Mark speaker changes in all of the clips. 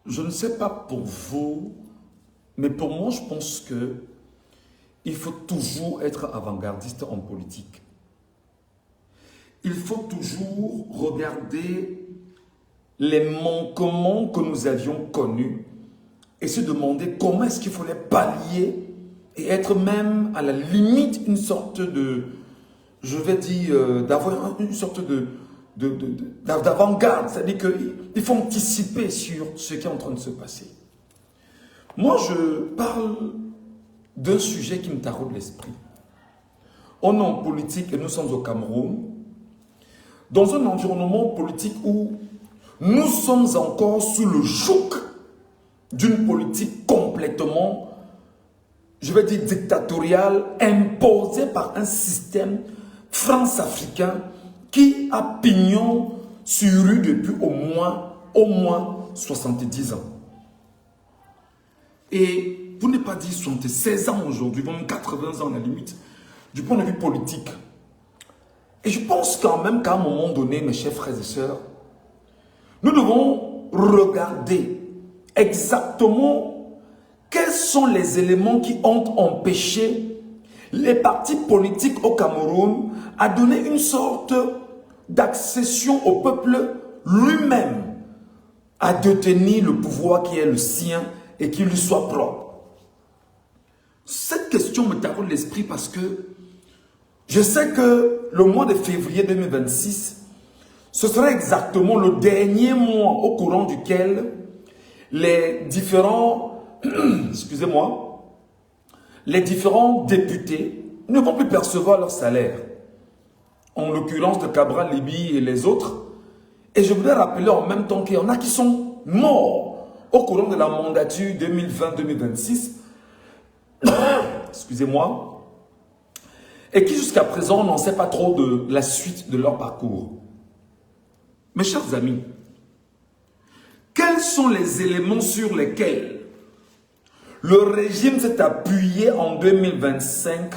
Speaker 1: Je ne sais pas pour vous, mais pour moi, je pense que il faut toujours être avant-gardiste en politique. Il faut toujours regarder les manquements que nous avions connus et se demander comment est-ce qu'il fallait pallier et être même à la limite une sorte de, je vais dire, d'avoir une sorte d'avant-garde. C'est-à-dire qu'il faut anticiper sur ce qui est en train de se passer. Moi, je parle d'un sujet qui me taraude l'esprit. On est en politique et nous sommes au Cameroun, dans un environnement politique où nous sommes encore sous le joug d'une politique complètement, je vais dire dictatoriale, imposée par un système france-africain qui a pignon sur rue depuis au moins 70 ans. Et pour ne pas dire 76 ans aujourd'hui, même 80 ans à la limite, du point de vue politique. Et je pense quand même qu'à un moment donné, mes chers frères et sœurs, nous devons regarder exactement quels sont les éléments qui ont empêché les partis politiques au Cameroun à donner une sorte d'accession au peuple lui-même à détenir le pouvoir qui est le sien et qui lui soit propre. Cette question me taraude l'esprit parce que je sais que le mois de février 2026, ce sera exactement le dernier mois au courant duquel les différents, excusez-moi, les différents députés ne vont plus percevoir leur salaire. En l'occurrence de Cabral, Libye et les autres. Et je voudrais rappeler en même temps qu'il y en a qui sont morts au courant de la mandature 2020-2026. Excusez-moi. Et qui jusqu'à présent n'en sait pas trop de la suite de leur parcours. Mes chers amis, quels sont les éléments sur lesquels le régime s'est appuyé en 2025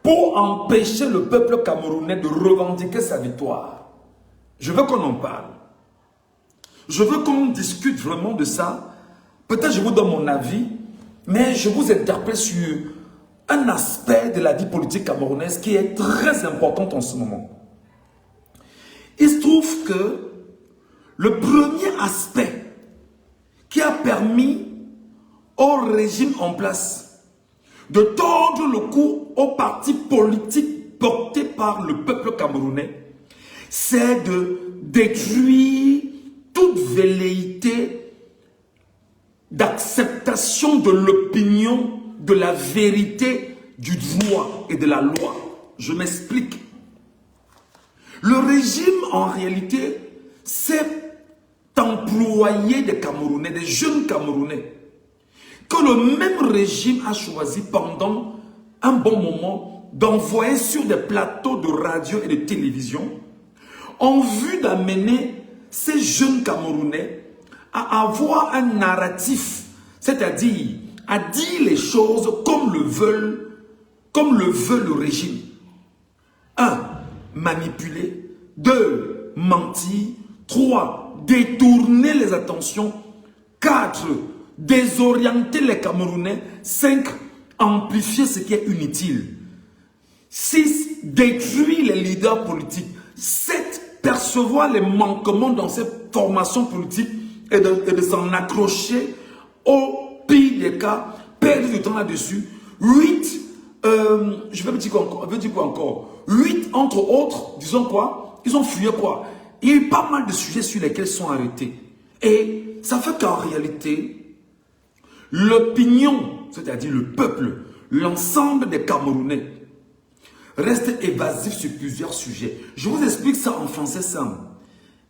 Speaker 1: pour empêcher le peuple camerounais de revendiquer sa victoire? Je veux qu'on en parle. Je veux qu'on discute vraiment de ça. Peut-être je vous donne mon avis, mais je vous interpelle sur un aspect de la vie politique camerounaise qui est très important en ce moment. Il se trouve que le premier aspect qui a permis au régime en place de tordre le cou aux partis politiques portés par le peuple camerounais, c'est de détruire toute velléité d'acceptation de l'opinion, de la vérité, du droit et de la loi. Je m'explique. Le régime, en réalité, s'est employé des Camerounais, des jeunes Camerounais, que le même régime a choisi pendant un bon moment d'envoyer sur des plateaux de radio et de télévision en vue d'amener ces jeunes Camerounais à avoir un narratif, c'est-à-dire à dire les choses comme le veut le régime. 1. Manipuler. 2. Mentir. 3. Détourner les attentions. 4. Désorienter les Camerounais. 5. Amplifier ce qui est inutile. 6. Détruire les leaders politiques. 7. Percevoir les manquements dans ces formations politiques et de s'en accrocher au pire des cas, perdre du temps là-dessus. 8. Je veux dire quoi encore? 8, entre autres, disons quoi? Ils ont fuyé quoi? Il y a eu pas mal de sujets sur lesquels ils sont arrêtés. Et ça fait qu'en réalité, l'opinion, c'est-à-dire le peuple, l'ensemble des Camerounais, reste évasif sur plusieurs sujets. Je vous explique ça en français simple.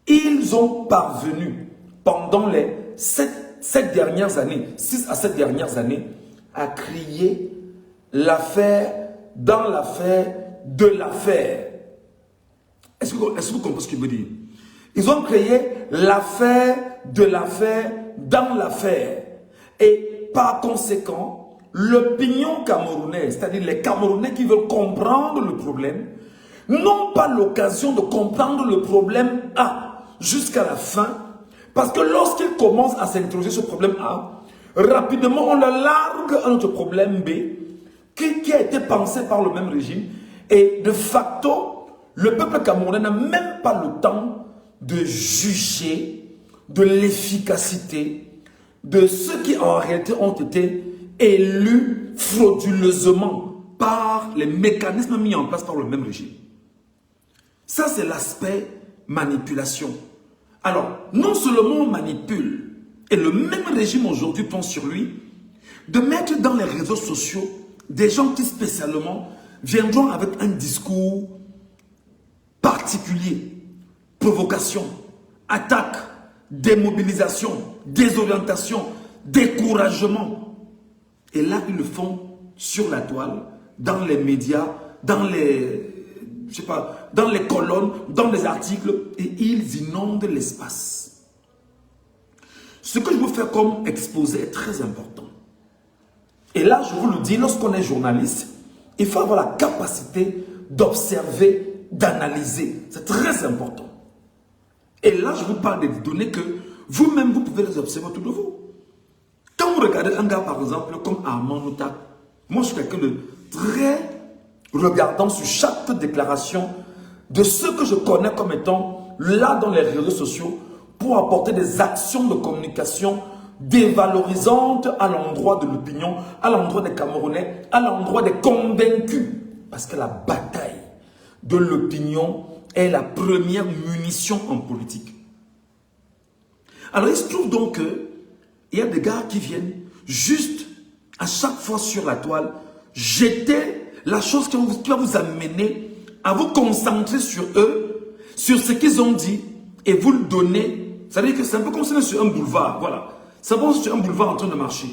Speaker 1: Ils ont parvenu, pendant les 7 dernières années, 6 à 7 dernières années, à crier l'affaire dans l'affaire de l'affaire. Est-ce que vous comprenez ce que je veux dire? Ils ont créé l'affaire de l'affaire dans l'affaire. Et par conséquent, l'opinion camerounaise, c'est-à-dire les Camerounais qui veulent comprendre le problème, n'ont pas l'occasion de comprendre le problème jusqu'à la fin Parce que lorsqu'il commence à s'interroger sur le problème A, rapidement on le largue à notre problème B, qui a été pensé par le même régime. Et de facto, le peuple camerounais n'a même pas le temps de juger de l'efficacité de ceux qui en réalité ont été élus frauduleusement par les mécanismes mis en place par le même régime. Ça, c'est l'aspect manipulation. Alors, non seulement on manipule, et le même régime aujourd'hui pense sur lui, de mettre dans les réseaux sociaux des gens qui spécialement viendront avec un discours particulier, provocation, attaque, démobilisation, désorientation, découragement. Et là, ils le font sur la toile, dans les médias, dans les, je sais pas, dans les colonnes, dans les articles, et ils inondent l'espace. Ce que je veux faire comme exposé est très important. Et là, je vous le dis, lorsqu'on est journaliste, il faut avoir la capacité d'observer, d'analyser. C'est très important. Et là, je vous parle des données que vous-même, vous pouvez les observer autour de vous. Quand vous regardez un gars, par exemple, comme Armand Noutak, moi, je suis quelqu'un de très regardant sur chaque déclaration de ce que je connais comme étant là dans les réseaux sociaux pour apporter des actions de communication dévalorisantes à l'endroit de l'opinion, à l'endroit des Camerounais, à l'endroit des convaincus. Parce que la bataille de l'opinion est la première munition en politique. Alors il se trouve donc qu'il y a des gars qui viennent juste à chaque fois sur la toile jeter la chose qui va vous amener à vous concentrer sur eux, sur ce qu'ils ont dit et vous le donner. C'est-à-dire que c'est un peu comme si on est sur un boulevard, voilà. C'est bon sur un boulevard en train de marcher.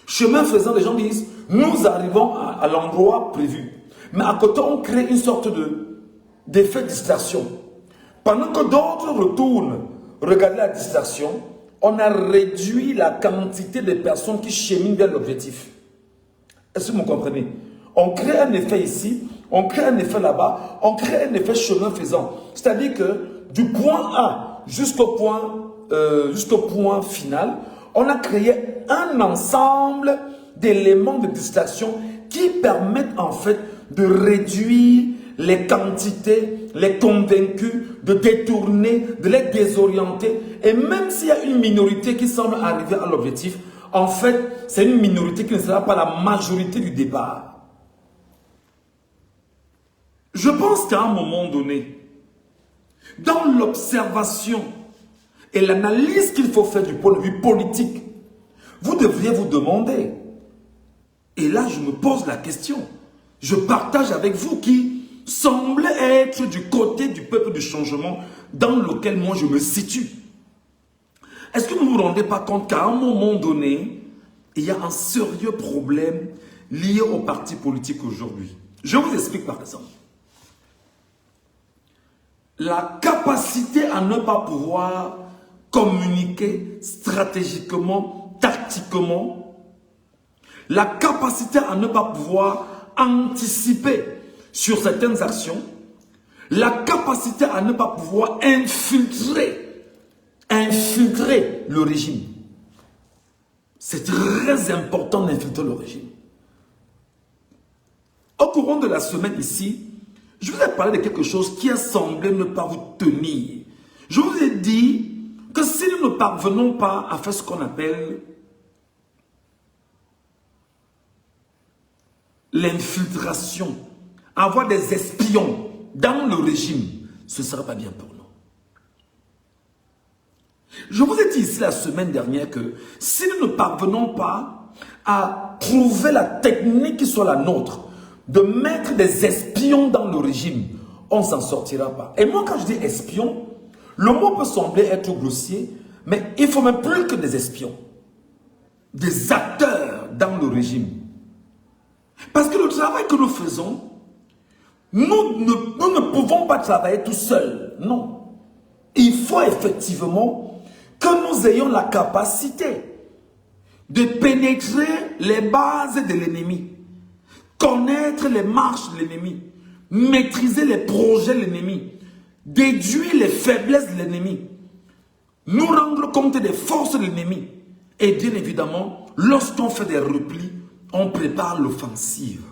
Speaker 1: Chemin faisant, les gens disent, nous arrivons à l'endroit prévu. Mais à côté, on crée une sorte d'effet de distraction. Pendant que d'autres retournent regarder la distraction, on a réduit la quantité de personnes qui cheminent vers l'objectif. Est-ce que vous comprenez? On crée un effet ici, on crée un effet là-bas, on crée un effet chemin faisant. C'est-à-dire que du point A jusqu'au point final, on a créé un ensemble d'éléments de distraction qui permettent en fait de réduire les quantités, les convaincus, de détourner, de les désorienter. Et même s'il y a une minorité qui semble arriver à l'objectif, en fait, c'est une minorité qui ne sera pas la majorité du départ. Je pense qu'à un moment donné, dans l'observation et l'analyse qu'il faut faire du point de vue politique, vous devriez vous demander, et là je me pose la question, je partage avec vous qui semblez être du côté du peuple du changement dans lequel moi je me situe. Est-ce que vous ne vous rendez pas compte qu'à un moment donné, il y a un sérieux problème lié aux partis politiques aujourd'hui? Je vous explique par exemple. La capacité à ne pas pouvoir communiquer stratégiquement, tactiquement, la capacité à ne pas pouvoir anticiper sur certaines actions, la capacité à ne pas pouvoir infiltrer le régime. C'est très important d'infiltrer le régime. Au courant de la semaine ici, je vous ai parlé de quelque chose qui a semblé ne pas vous tenir. Je vous ai dit que si nous ne parvenons pas à faire ce qu'on appelle l'infiltration, avoir des espions dans le régime, ce ne sera pas bien pour nous. Je vous ai dit ici la semaine dernière que si nous ne parvenons pas à trouver la technique qui soit la nôtre, de mettre des espions dans le régime, on ne s'en sortira pas. Et moi, quand je dis espion, le mot peut sembler être grossier, mais il faut même plus que des espions. Des acteurs dans le régime. Parce que le travail que nous faisons, nous ne pouvons pas travailler tout seuls. Non. Il faut effectivement que nous ayons la capacité de pénétrer les bases de l'ennemi. Connaître les marches de l'ennemi, maîtriser les projets de l'ennemi, déduire les faiblesses de l'ennemi, nous rendre compte des forces de l'ennemi. Et bien évidemment, lorsqu'on fait des replis, on prépare l'offensive.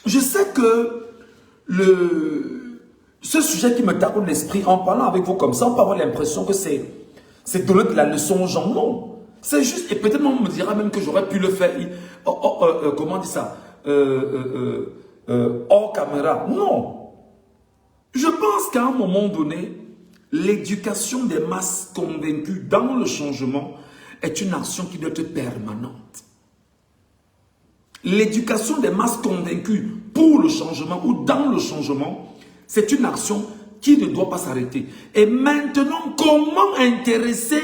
Speaker 1: Je sais que ce sujet qui me tape l'esprit, en parlant avec vous comme ça, on peut avoir l'impression que c'est donner de la leçon aux gens. Non. C'est juste, et peut-être on me dira même que j'aurais pu le faire, comment on dit ça, hors caméra. Non. Je pense qu'à un moment donné, l'éducation des masses convaincues dans le changement est une action qui doit être permanente. L'éducation des masses convaincues pour le changement ou dans le changement, c'est une action qui ne doit pas s'arrêter. Et maintenant, comment intéresser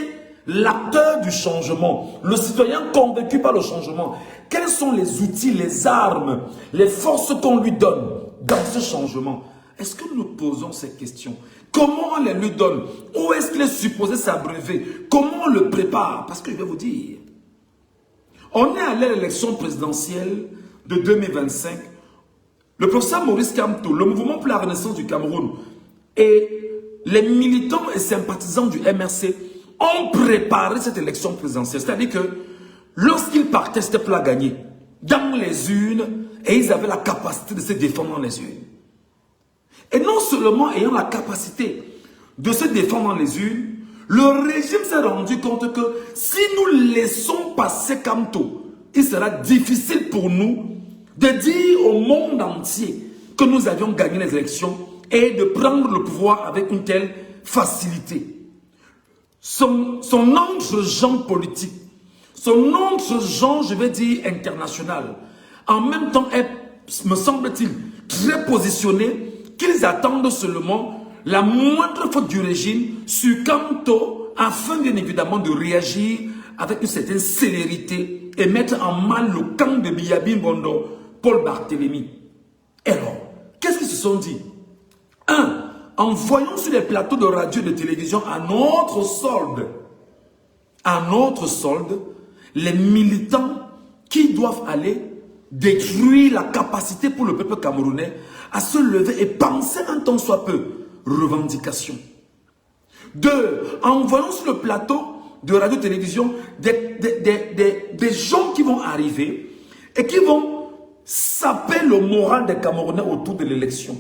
Speaker 1: l'acteur du changement, le citoyen convaincu par le changement? Quels sont les outils, les armes, les forces qu'on lui donne dans ce changement? Est-ce que nous posons ces questions? Comment on les lui donne? Où est-ce qu'il est supposé s'abreuver? Comment on le prépare? Parce que je vais vous dire, on est allé à l'élection présidentielle de 2025. Le professeur Maurice Kamto, le mouvement pour la renaissance du Cameroun et les militants et sympathisants du MRC ont préparé cette élection présidentielle. C'est-à-dire que lorsqu'ils partaient, c'était pour la gagner dans les urnes et ils avaient la capacité de se défendre dans les urnes. Et non seulement ayant la capacité de se défendre dans les urnes, le régime s'est rendu compte que si nous laissons passer Kamto, il sera difficile pour nous de dire au monde entier que nous avions gagné les élections et de prendre le pouvoir avec une telle facilité. Son entre-gens politique, son entre-gens, je vais dire, international, en même temps est, me semble-t-il, très positionné, qu'ils attendent seulement la moindre faute du régime sur Kamto afin bien évidemment de réagir avec une certaine célérité et mettre en mal le camp de Biyabi Mbondo, Paul Barthélémy. Alors, qu'est-ce qu'ils se sont dit? Un, en voyant sur les plateaux de radio et de télévision à notre solde, les militants qui doivent aller détruire la capacité pour le peuple camerounais à se lever et penser un temps soit peu revendication. Deux, en voyant sur le plateau de radio-télévision des gens qui vont arriver et qui vont saper le moral des Camerounais autour de l'élection.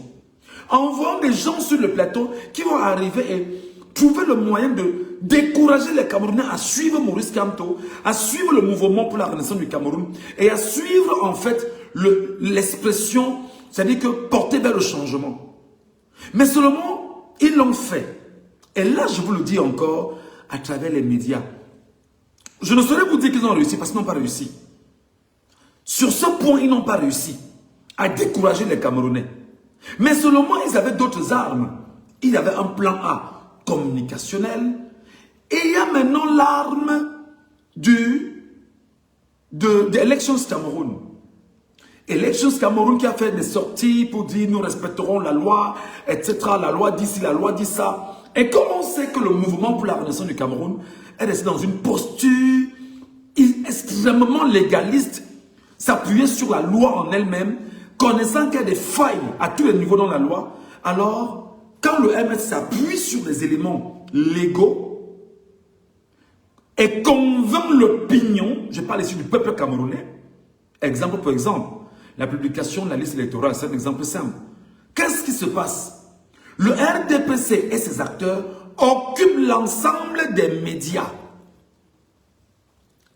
Speaker 1: En voyant des gens sur le plateau qui vont arriver et trouver le moyen de décourager les Camerounais à suivre Maurice Kamto, à suivre le mouvement pour la renaissance du Cameroun et à suivre en fait l'expression, c'est-à-dire que porter vers le changement. Mais seulement, ils l'ont fait. Et là, je vous le dis encore, à travers les médias. Je ne saurais vous dire qu'ils ont réussi parce qu'ils n'ont pas réussi. Sur ce point, ils n'ont pas réussi à décourager les Camerounais. Mais seulement, ils avaient d'autres armes. Ils avaient un plan A communicationnel. Et il y a maintenant l'arme de Elections Cameroun. Elections Cameroun qui a fait des sorties pour dire nous respecterons la loi, etc. La loi dit ci, la loi dit ça. Et comme on sait que le mouvement pour la renaissance du Cameroun est resté dans une posture extrêmement légaliste, s'appuyer sur la loi en elle-même, connaissant qu'il y a des failles à tous les niveaux dans la loi, alors quand le MS s'appuie sur des éléments légaux et convainc l'opinion, je parle ici du peuple camerounais, exemple pour exemple, la publication de la liste électorale, c'est un exemple simple. Qu'est-ce qui se passe? Le RDPC et ses acteurs occupent l'ensemble des médias.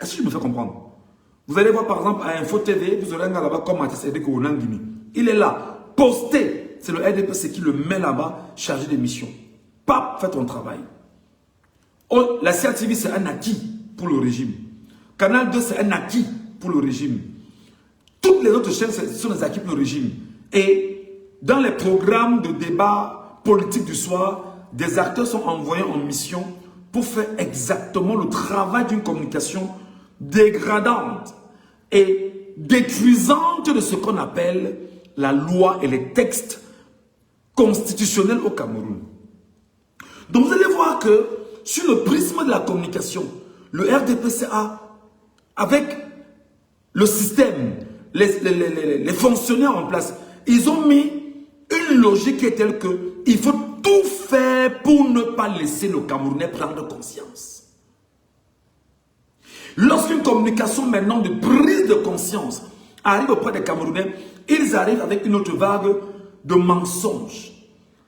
Speaker 1: Est-ce que je me fais comprendre? Vous allez voir par exemple à Info TV, vous aurez un gars là-bas comme Mathis Edek ou Nangimi. Il est là, posté. C'est le RDPC qui le met là-bas, chargé de mission. Pape, fais ton travail. Oh, la CRTV, c'est un acquis pour le régime. Canal 2, c'est un acquis pour le régime. Toutes les autres chaînes sont des acquis pour le régime. Et dans les programmes de débat politique du soir, des acteurs sont envoyés en mission pour faire exactement le travail d'une communication dégradante et détruisante de ce qu'on appelle la loi et les textes constitutionnels au Cameroun. Donc vous allez voir que sur le prisme de la communication, le RDPCA, avec le système, les fonctionnaires en place, ils ont mis une logique qui est telle que il faut tout faire pour ne pas laisser le Camerounais prendre conscience? Lorsqu'une communication maintenant de prise de conscience arrive auprès des Camerounais, ils arrivent avec une autre vague de mensonges.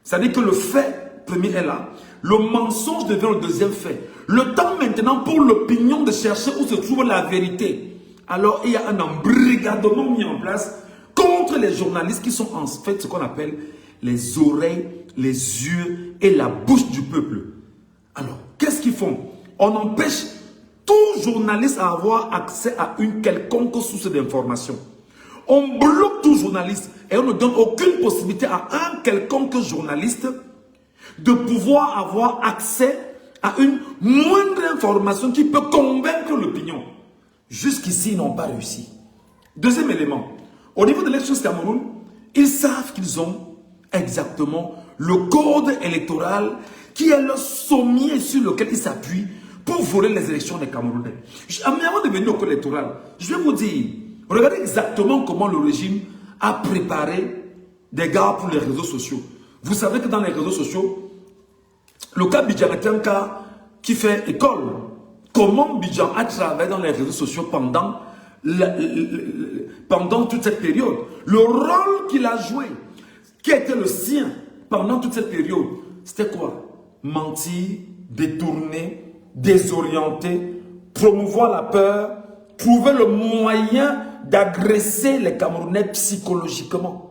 Speaker 1: C'est-à-dire que le fait premier est là, le mensonge devient le deuxième fait. Le temps maintenant pour l'opinion de chercher où se trouve la vérité. Alors il y a un embrigadement mis en place contre les journalistes qui sont en fait ce qu'on appelle les oreilles, les yeux et la bouche du peuple. Alors, qu'est-ce qu'ils font? On empêche tout journaliste à avoir accès à une quelconque source d'information. On bloque tout journaliste et on ne donne aucune possibilité à un quelconque journaliste de pouvoir avoir accès à une moindre information qui peut convaincre l'opinion. Jusqu'ici, ils n'ont pas réussi. Deuxième élément, au niveau de l'élection Cameroun, ils savent qu'ils ont exactement le code électoral qui est le sommier sur lequel ils s'appuient pour voler les élections des Camerounais. Mais avant de venir au code électoral, je vais vous dire, regardez exactement comment le régime a préparé des gars pour les réseaux sociaux. Vous savez que dans les réseaux sociaux, le cas Bidjan est un cas qui fait école. Comment Bidjan a travaillé dans les réseaux sociaux pendant toute cette période. Le rôle qu'il a joué, qui était le sien pendant toute cette période, c'était quoi? Mentir, détourner, désorienter, promouvoir la peur, trouver le moyen d'agresser les Camerounais psychologiquement.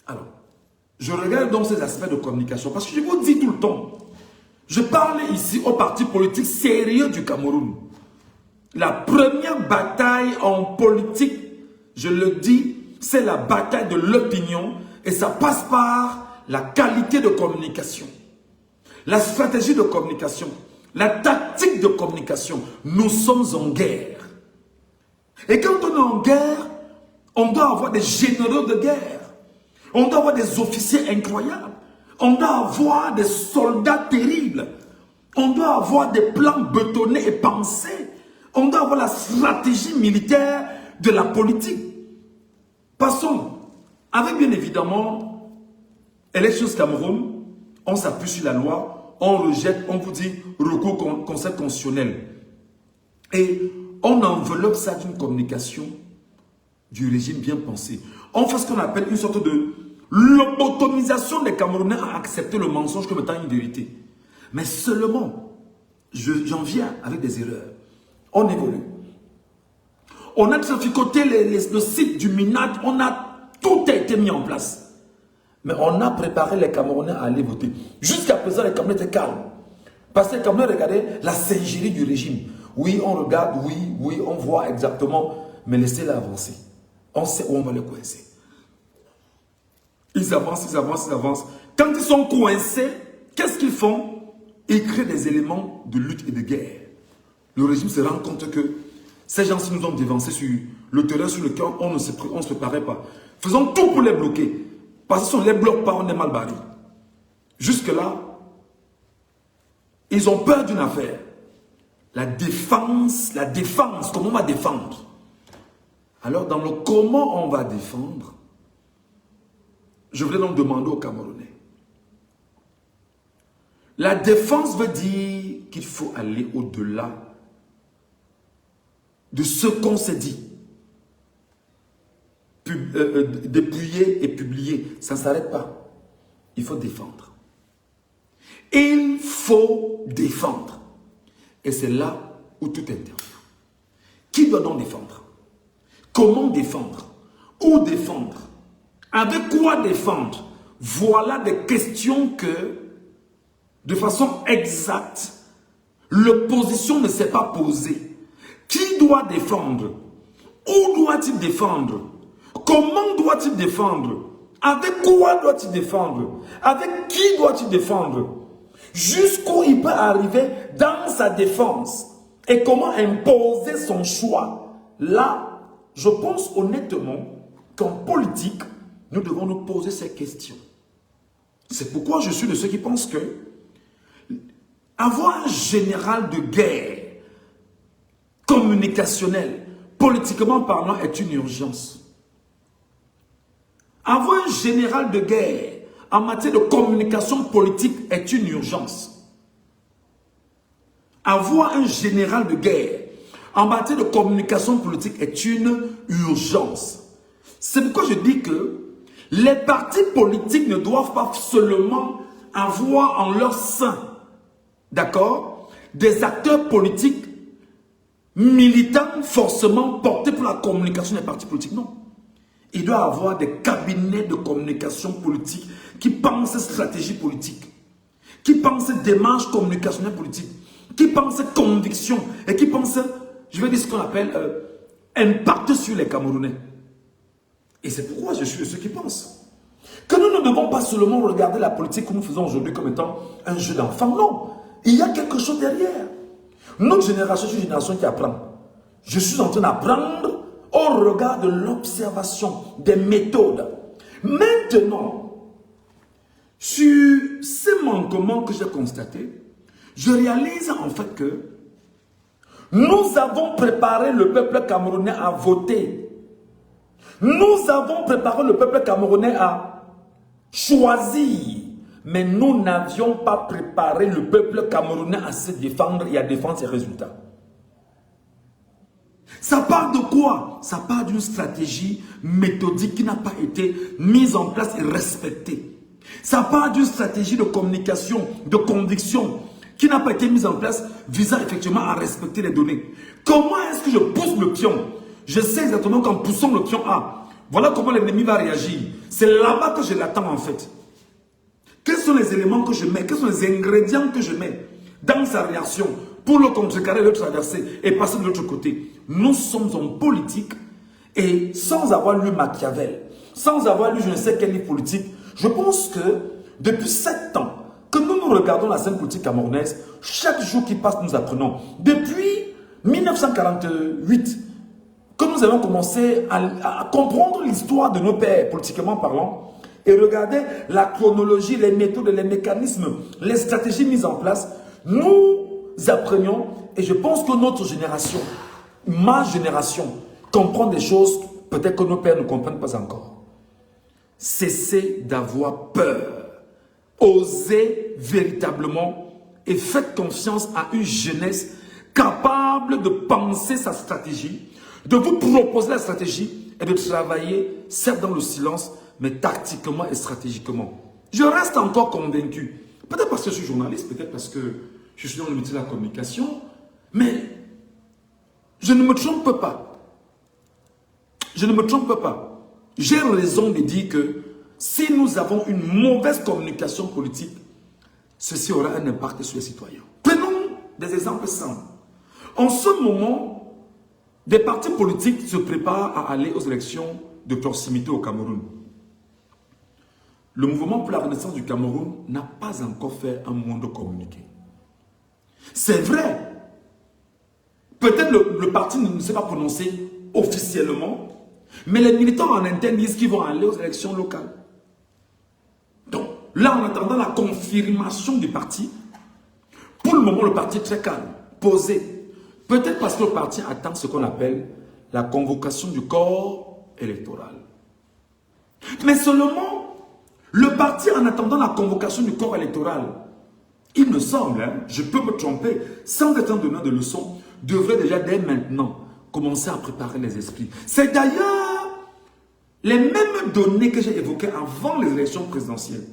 Speaker 1: Alors, je regarde donc ces aspects de communication parce que je vous dis tout le temps, je parle ici aux partis politiques sérieux du Cameroun. La première bataille en politique, je le dis, c'est la bataille de l'opinion et ça passe par la qualité de communication, la stratégie de communication, la tactique de communication. Nous sommes en guerre. Et quand on est en guerre, on doit avoir des généraux de guerre. On doit avoir des officiers incroyables. On doit avoir des soldats terribles. On doit avoir des plans bétonnés et pensés. On doit avoir la stratégie militaire de la politique. Passons. Avec bien évidemment, élections Cameroun, on s'appuie sur la loi, on rejette, on vous dit recours conseil constitutionnel. Et on enveloppe ça d'une communication du régime bien pensé. On fait ce qu'on appelle une sorte de lobotomisation des Camerounais à accepter le mensonge comme étant une vérité. Mais seulement, j'en viens avec des erreurs. On évolue. On a traficoté le site du MINAT, tout a été mis en place. Mais on a préparé les Camerounais à aller voter. Jusqu'à présent, les Camerounais étaient calmes. Parce que les Camerounais regardaient la singerie du régime. Oui, on regarde, oui, on voit exactement, mais laissez-les avancer. On sait où on va les coincer. Ils avancent, ils avancent, ils avancent. Quand ils sont coincés, qu'est-ce qu'ils font? Ils créent des éléments de lutte et de guerre. Le régime se rend compte que ces gens-ci nous ont dévancés sur le terrain sur lequel on ne se préparait pas. Faisons tout pour les bloquer. Parce que si on ne les bloque pas, on est mal barré. Jusque-là, ils ont peur d'une affaire. La défense, comment on va défendre? Alors, dans le comment on va défendre, je voulais donc demander aux Camerounais. La défense veut dire qu'il faut aller au-delà de ce qu'on s'est dit. Dépouiller et publier, ça ne s'arrête pas. Il faut défendre. Il faut défendre. Et c'est là où tout intervient. Qui doit donc défendre? Comment défendre? Où défendre? Avec quoi défendre? Voilà des questions que, de façon exacte, l'opposition ne s'est pas posée. Qui doit défendre? Où doit-il défendre? Comment doit-il défendre? Avec quoi doit-il défendre? Avec qui doit-il défendre? Jusqu'où il peut arriver dans sa défense? Et comment imposer son choix? Là, je pense honnêtement qu'en politique, nous devons nous poser ces questions. C'est pourquoi je suis de ceux qui pensent que avoir un général de guerre communicationnel, politiquement parlant, est une urgence. Avoir un général de guerre en matière de communication politique est une urgence. Avoir un général de guerre en matière de communication politique est une urgence. C'est pourquoi je dis que les partis politiques ne doivent pas seulement avoir en leur sein, d'accord, des acteurs politiques militants forcément portés pour la communication des partis politiques. Non. Il doit y avoir des cabinets de communication politique qui pensent stratégie politique, qui pensent démarche communicationnelle politique, qui pensent conviction et qui pensent, je vais dire ce qu'on appelle impact sur les Camerounais. Et c'est pourquoi je suis de ceux qui pensent que nous ne devons pas seulement regarder la politique que nous faisons aujourd'hui comme étant un jeu d'enfant. Non, il y a quelque chose derrière. Notre génération, c'est une génération qui apprend. Je suis en train d'apprendre au regard de l'observation, des méthodes. Maintenant, sur ces manquements que j'ai constatés, je réalise en fait que nous avons préparé le peuple camerounais à voter. Nous avons préparé le peuple camerounais à choisir. Mais nous n'avions pas préparé le peuple camerounais à se défendre et à défendre ses résultats. Ça part de quoi? Ça part d'une stratégie méthodique qui n'a pas été mise en place et respectée. Ça part d'une stratégie de communication, de conviction qui n'a pas été mise en place visant effectivement à respecter les données. Comment est-ce que je pousse le pion? Je sais exactement qu'en poussant le pion A, voilà comment l'ennemi va réagir. C'est là-bas que je l'attends en fait. Quels sont les éléments que je mets? Quels sont les ingrédients que je mets dans sa réaction pour le contrecarrer, le traverser et passer de l'autre côté? Nous sommes en politique et sans avoir lu Machiavel, sans avoir lu je ne sais quel livre politique, je pense que depuis 7 ans que nous regardons la scène politique camerounaise, chaque jour qui passe nous apprenons. Depuis 1948, que nous avons commencé à comprendre l'histoire de nos pères, politiquement parlant, et regarder la chronologie, les méthodes, les mécanismes, les stratégies mises en place, nous apprenions, et je pense que notre génération, ma génération, comprend des choses peut-être que nos pères ne comprennent pas encore. Cessez d'avoir peur. Osez véritablement et faites confiance à une jeunesse capable de penser sa stratégie, de vous proposer la stratégie et de travailler, certes dans le silence, mais tactiquement et stratégiquement. Je reste encore convaincu, peut-être parce que je suis journaliste, peut-être parce que je suis dans le métier de la communication, mais je ne me trompe pas. Je ne me trompe pas. J'ai raison de dire que si nous avons une mauvaise communication politique, ceci aura un impact sur les citoyens. Prenons des exemples simples. En ce moment, des partis politiques se préparent à aller aux élections de proximité au Cameroun. Le mouvement pour la renaissance du Cameroun n'a pas encore fait un monde communiqué. C'est vrai. Peut-être le parti ne s'est pas prononcé officiellement, mais les militants en interne disent qu'ils vont aller aux élections locales. Donc, là, en attendant la confirmation du parti, pour le moment, le parti est très calme, posé. Peut-être parce que le parti attend ce qu'on appelle la convocation du corps électoral. Mais seulement, le parti, en attendant la convocation du corps électoral, il me semble, je peux me tromper, sans être un donneur de leçons, devrait déjà dès maintenant commencer à préparer les esprits. C'est d'ailleurs les mêmes données que j'ai évoquées avant les élections présidentielles.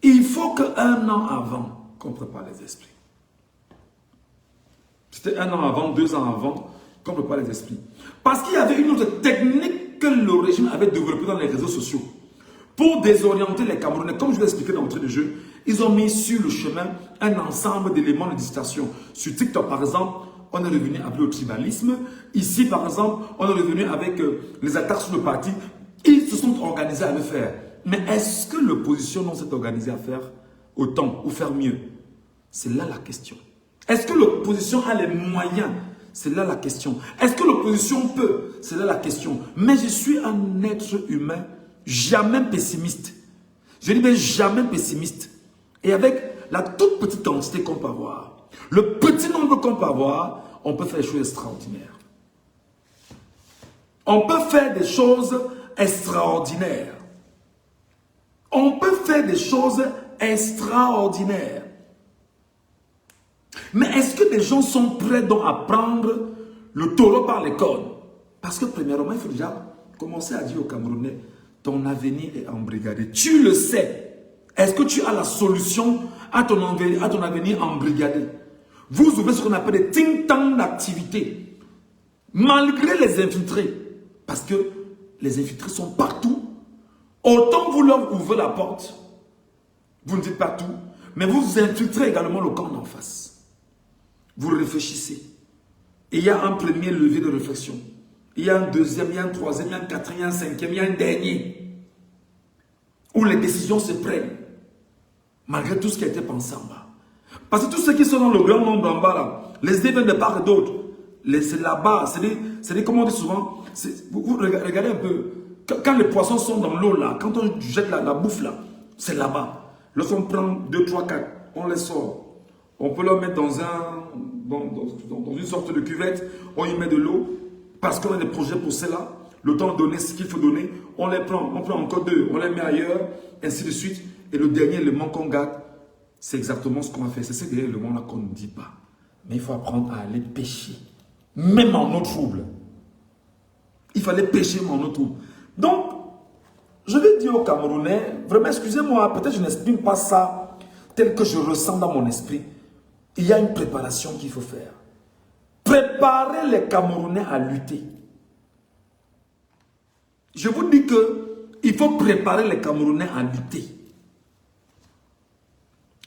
Speaker 1: Il faut qu'un an avant qu'on prépare les esprits. C'était 1 an avant, 2 ans avant qu'on prépare les esprits. Parce qu'il y avait une autre technique que le régime avait développée dans les réseaux sociaux. Pour désorienter les Camerounais, comme je l'ai expliqué dans l'entrée de jeu, ils ont mis sur le chemin un ensemble d'éléments de distorsion. Sur TikTok, par exemple, on est revenu un peu au tribalisme. Ici, par exemple, on est revenu avec les attaques sur le parti. Ils se sont organisés à le faire. Mais est-ce que l'opposition non s'est organisée à faire autant ou faire mieux? C'est là la question. Est-ce que l'opposition a les moyens? C'est là la question. Est-ce que l'opposition peut? C'est là la question. Mais je suis un être humain jamais pessimiste. Je dis bien jamais pessimiste. Et avec la toute petite quantité qu'on peut avoir, le petit nombre qu'on peut avoir, on peut faire des choses extraordinaires. On peut faire des choses extraordinaires. On peut faire des choses extraordinaires. Mais est-ce que des gens sont prêts donc à prendre le taureau par les cornes? Parce que premièrement, il faut déjà commencer à dire aux Camerounais, ton avenir est embrigadé. Tu le sais. Est-ce que tu as la solution à ton avenir embrigadé? Vous ouvrez ce qu'on appelle des think tanks d'activité. Malgré les infiltrés. Parce que les infiltrés sont partout. Autant vous leur ouvrez la porte, vous ne dites pas tout, mais vous infiltrez également le camp d'en face. Vous réfléchissez. Et il y a un premier levier de réflexion. Il y a un deuxième, il y a un troisième, il y a un quatrième, il y a un cinquième, il y a un dernier. Où les décisions se prennent. Malgré tout ce qui a été pensé en bas. Parce que tous ceux qui sont dans le grand nombre en bas là, les idées viennent de part et d'autre. C'est là-bas, c'est comme on dit souvent, vous regardez un peu, quand les poissons sont dans l'eau là, quand on jette la bouffe là, c'est là-bas. Lorsqu'on prend 2, 3, 4, on les sort. On peut leur mettre dans une sorte de cuvette, on y met de l'eau, parce qu'on a des projets pour cela, le temps de donner ce qu'il faut donner, on les prend, on prend encore 2, on les met ailleurs, ainsi de suite. Et le dernier élément qu'on garde, c'est exactement ce qu'on va faire. C'est ce dernier élément là qu'on ne dit pas. Mais il faut apprendre à aller pêcher. Même en eau trouble. Il fallait pêcher en eau trouble. Donc, je vais dire aux Camerounais, vraiment excusez-moi, peut-être je n'exprime pas ça tel que je ressens dans mon esprit. Il y a une préparation qu'il faut faire. Préparer les Camerounais à lutter. Je vous dis que il faut préparer les Camerounais à lutter.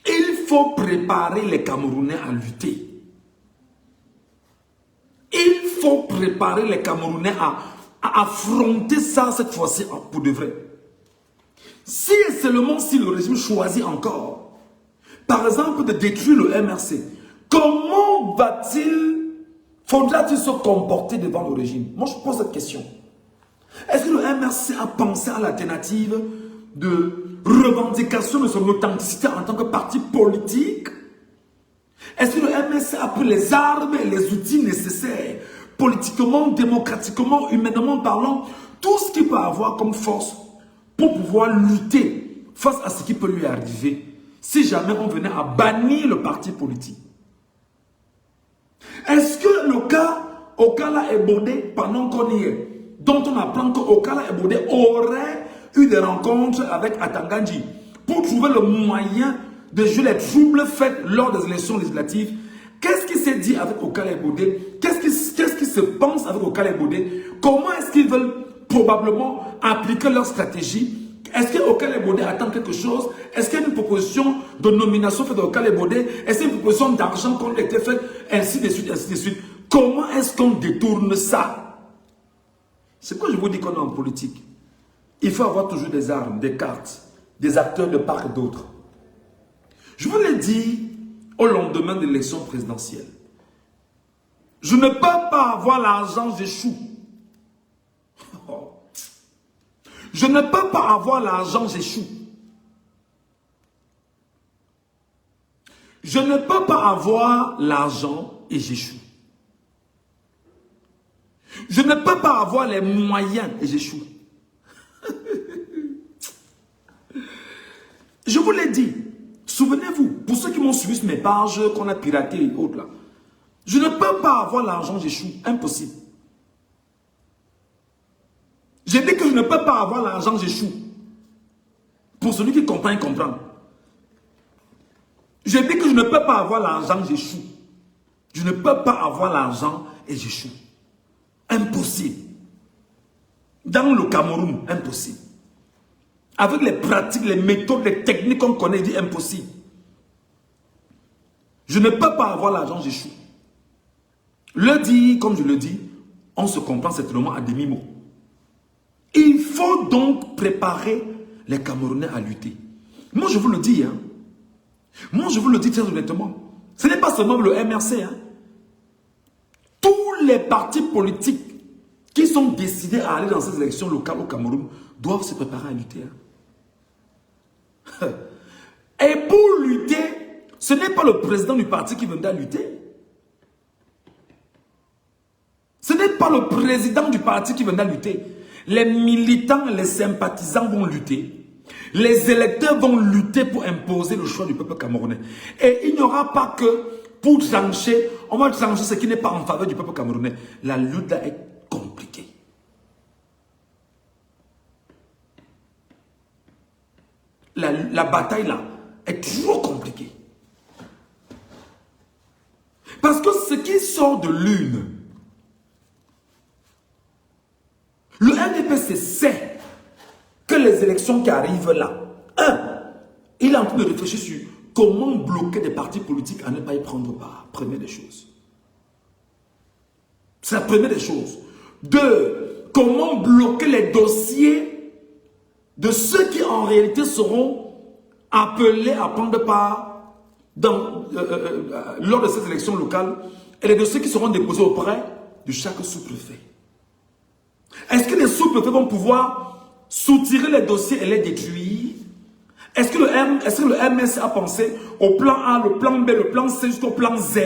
Speaker 1: Il faut préparer les Camerounais à lutter. Il faut préparer les Camerounais à affronter ça cette fois-ci pour de vrai. Si et seulement si le régime choisit encore, par exemple, de détruire le MRC, comment faudra-t-il se comporter devant le régime? Moi, je pose cette question. Est-ce que le MRC a pensé à l'alternative de revendication de son authenticité en tant que parti politique? Est-ce que le MRC a pris les armes et les outils nécessaires, politiquement, démocratiquement, humainement parlant, tout ce qu'il peut avoir comme force pour pouvoir lutter face à ce qui peut lui arriver si jamais on venait à bannir le parti politique? Est-ce que le cas Okala Ebode, pendant qu'on y est, dont on apprend qu'Okala Ebode aurait eu des rencontres avec Atangandji pour trouver le moyen de jouer les troubles faits lors des élections législatives, qu'est-ce qui s'est dit avec Okala Ebode? Qu'est-ce qui se pense avec Okala Ebode? Comment est-ce qu'ils veulent probablement appliquer leur stratégie? Est-ce que Okala Ebode attend quelque chose? Est-ce qu'il y a une proposition de nomination faite d'Okala Ebode? Est-ce qu'il y a une proposition d'argent qui a été faite? Ainsi de suite, ainsi de suite. Comment est-ce qu'on détourne ça? C'est quoi je vous dis qu'on est en politique? Il faut avoir toujours des armes, des cartes, des acteurs de part et d'autre. Je vous l'ai dit au lendemain de l'élection présidentielle. Je ne peux pas avoir l'argent, j'échoue. Je ne peux pas avoir l'argent, j'échoue. Je ne peux pas avoir l'argent et j'échoue. Je ne peux pas avoir les moyens et j'échoue. Je vous l'ai dit. Souvenez-vous, pour ceux qui m'ont suivi sur mes pages qu'on a piratées et autres là, je ne peux pas avoir l'argent, j'échoue. Impossible. J'ai dit que je ne peux pas avoir l'argent, j'échoue. Pour celui qui comprend, il comprend. J'ai dit que je ne peux pas avoir l'argent, j'échoue. Je ne peux pas avoir l'argent et j'échoue. Impossible. Dans le Cameroun, impossible. Avec les pratiques, les méthodes, les techniques qu'on connaît, il dit impossible. Je ne peux pas avoir l'argent, j'échoue. Le dit, comme je le dis, on se comprend certainement à demi-mot. Il faut donc préparer les Camerounais à lutter. Moi, je vous le dis, hein. Moi, je vous le dis très honnêtement. Ce n'est pas seulement le MRC, hein. Tous les partis politiques qui sont décidés à aller dans ces élections locales au Cameroun doivent se préparer à lutter, hein. Et pour lutter, ce n'est pas le président du parti qui viendra lutter. Ce n'est pas le président du parti qui viendra lutter. Les militants et les sympathisants vont lutter. Les électeurs vont lutter pour imposer le choix du peuple camerounais. Et il n'y aura pas que pour trancher, on va trancher ce qui n'est pas en faveur du peuple camerounais. La lutte là est compliquée. La bataille là est trop compliquée. Parce que ce qui sort de l'une, le RDPC sait que les élections qui arrivent là, il est en train de réfléchir sur comment bloquer des partis politiques à ne pas y prendre part. Première des choses. C'est la première des choses. Deux, comment bloquer les dossiers de ceux qui en réalité seront appelés à prendre part lors de ces élections locales et les dossiers qui seront déposés auprès de chaque sous-préfet. Est-ce que les sous-préfets vont pouvoir soutirer les dossiers et les détruire? Est-ce que le MS a pensé au plan A, le plan B, le plan C jusqu'au plan Z?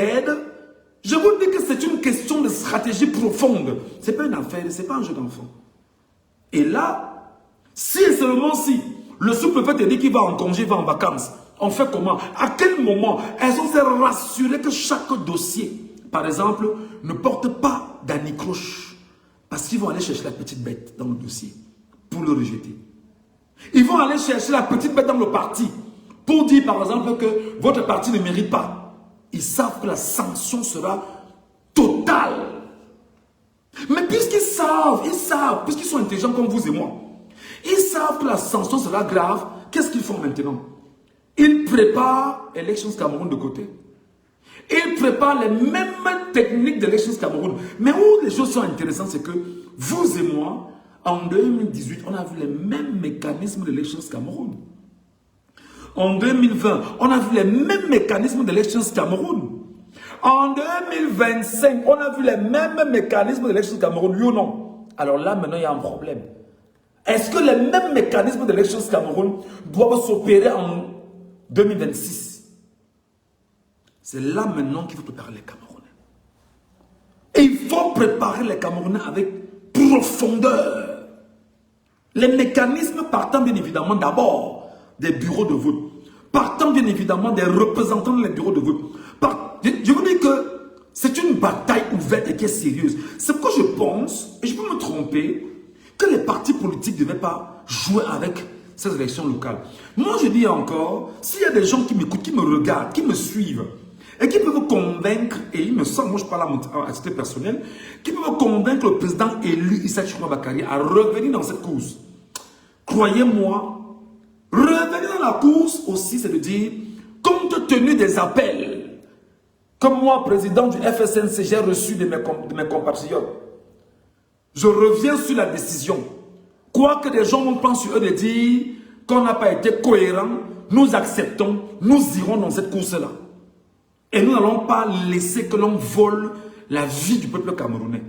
Speaker 1: Je vous dis que c'est une question de stratégie profonde. Ce n'est pas une affaire, ce n'est pas un jeu d'enfant. Et là, si et seulement si le sous-préfet te dit qu'il va en congé, il va en vacances, on fait comment? À quel moment elles sont rassurées que chaque dossier, par exemple, ne porte pas d'anicroche? Parce qu'ils vont aller chercher la petite bête dans le dossier pour le rejeter. Ils vont aller chercher la petite bête dans le parti pour dire par exemple que votre parti ne mérite pas. Ils savent que la sanction sera totale. Mais puisqu'ils savent, puisqu'ils sont intelligents comme vous et moi, ils savent que la sanction sera grave, qu'est-ce qu'ils font maintenant? Ils préparent Elections Cameroun de côté. Ils préparent les mêmes techniques d'Elections Cameroun. Mais où les choses sont intéressantes, c'est que vous et moi, en 2018, on a vu les mêmes mécanismes d'Elections Cameroun. En 2020, on a vu les mêmes mécanismes d'Elections Cameroun. En 2025, on a vu les mêmes mécanismes d'Elections Cameroun, oui ou non? Alors là, maintenant, il y a un problème. Est-ce que les mêmes mécanismes d'Elections Cameroun doivent s'opérer en 2026? C'est là maintenant qu'il faut préparer les Camerounais. Et il faut préparer les Camerounais avec profondeur. Les mécanismes partant bien évidemment d'abord des bureaux de vote, partant bien évidemment des représentants des bureaux de vote. Je vous dis que c'est une bataille ouverte et qui est sérieuse. C'est pourquoi je pense, et je peux me tromper, que les partis politiques ne devaient pas jouer avec ces élections locales. Moi je dis encore, s'il y a des gens qui m'écoutent, qui me regardent, qui me suivent, et qui peuvent convaincre, et il me semble, moi je parle à titre personnel, qui peuvent convaincre le président élu Issa Ciroma Bakary à revenir dans cette course. Croyez-moi, revenir dans la course aussi, c'est de dire, compte tenu des appels, comme moi, président du FSNC, j'ai reçu de mes compatriotes, je reviens sur la décision. Quoi que des gens vont penser sur eux de dire qu'on n'a pas été cohérent, nous acceptons, nous irons dans cette course-là. Et nous n'allons pas laisser que l'on vole la vie du peuple camerounais.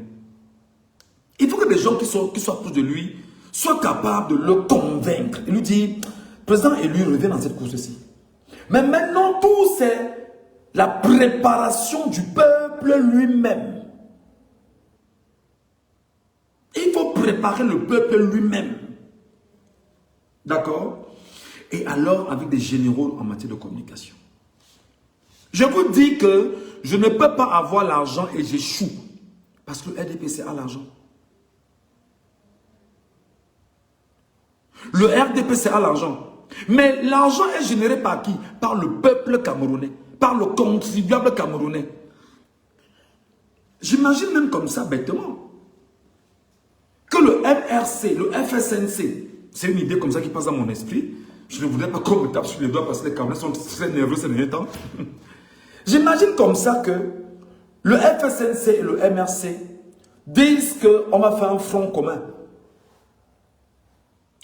Speaker 1: Il faut que des gens qui soient proches de lui soient capables de le convaincre. Et lui dire, président élu, revient dans cette course-ci. Mais maintenant, tout c'est la préparation du peuple lui-même. Il faut préparer le peuple lui-même. D'accord? Et alors, avec des généraux en matière de communication. Je vous dis que je ne peux pas avoir l'argent et j'échoue. Parce que le RDPC a l'argent. Le RDPC a l'argent. Mais l'argent est généré par qui? Par le peuple camerounais. Par le contribuable camerounais. J'imagine même comme ça, bêtement, que le MRC, le FSNC, c'est une idée comme ça qui passe dans mon esprit. Je ne voudrais pas qu'on me tape sur les doigts parce que les Camerounais sont très nerveux ces derniers temps. J'imagine comme ça que le FSNC et le MRC disent qu'on va faire un front commun.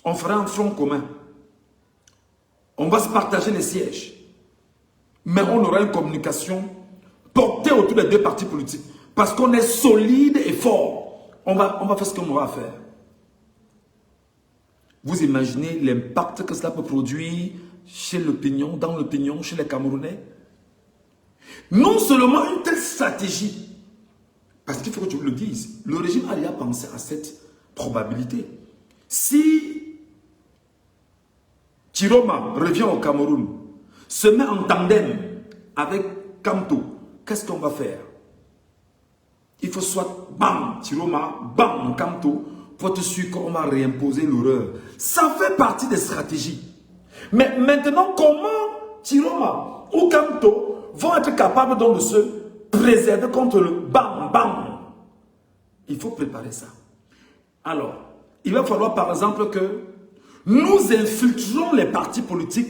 Speaker 1: On fera un front commun. On va se partager les sièges. Mais on aura une communication portée autour des deux partis politiques. Parce qu'on est solide et fort. On va faire ce qu'on aura à faire. Vous imaginez l'impact que cela peut produire chez l'opinion, dans l'opinion, chez les Camerounais? Non seulement une telle stratégie, parce qu'il faut que tu le dises, le régime a déjà pensé à cette probabilité. Si Chiroma revient au Cameroun, se met en tandem avec Kamto. Qu'est-ce qu'on va faire? Il faut soit bam, Chiroma, bam, Kamto, pour être sûr qu'on va réimposer l'horreur. Ça fait partie des stratégies. Mais maintenant, comment Chiroma ou Kamto vont être capables donc de se préserver contre le bam, bam? Il faut préparer ça. Alors, il va falloir par exemple que nous infiltrons les partis politiques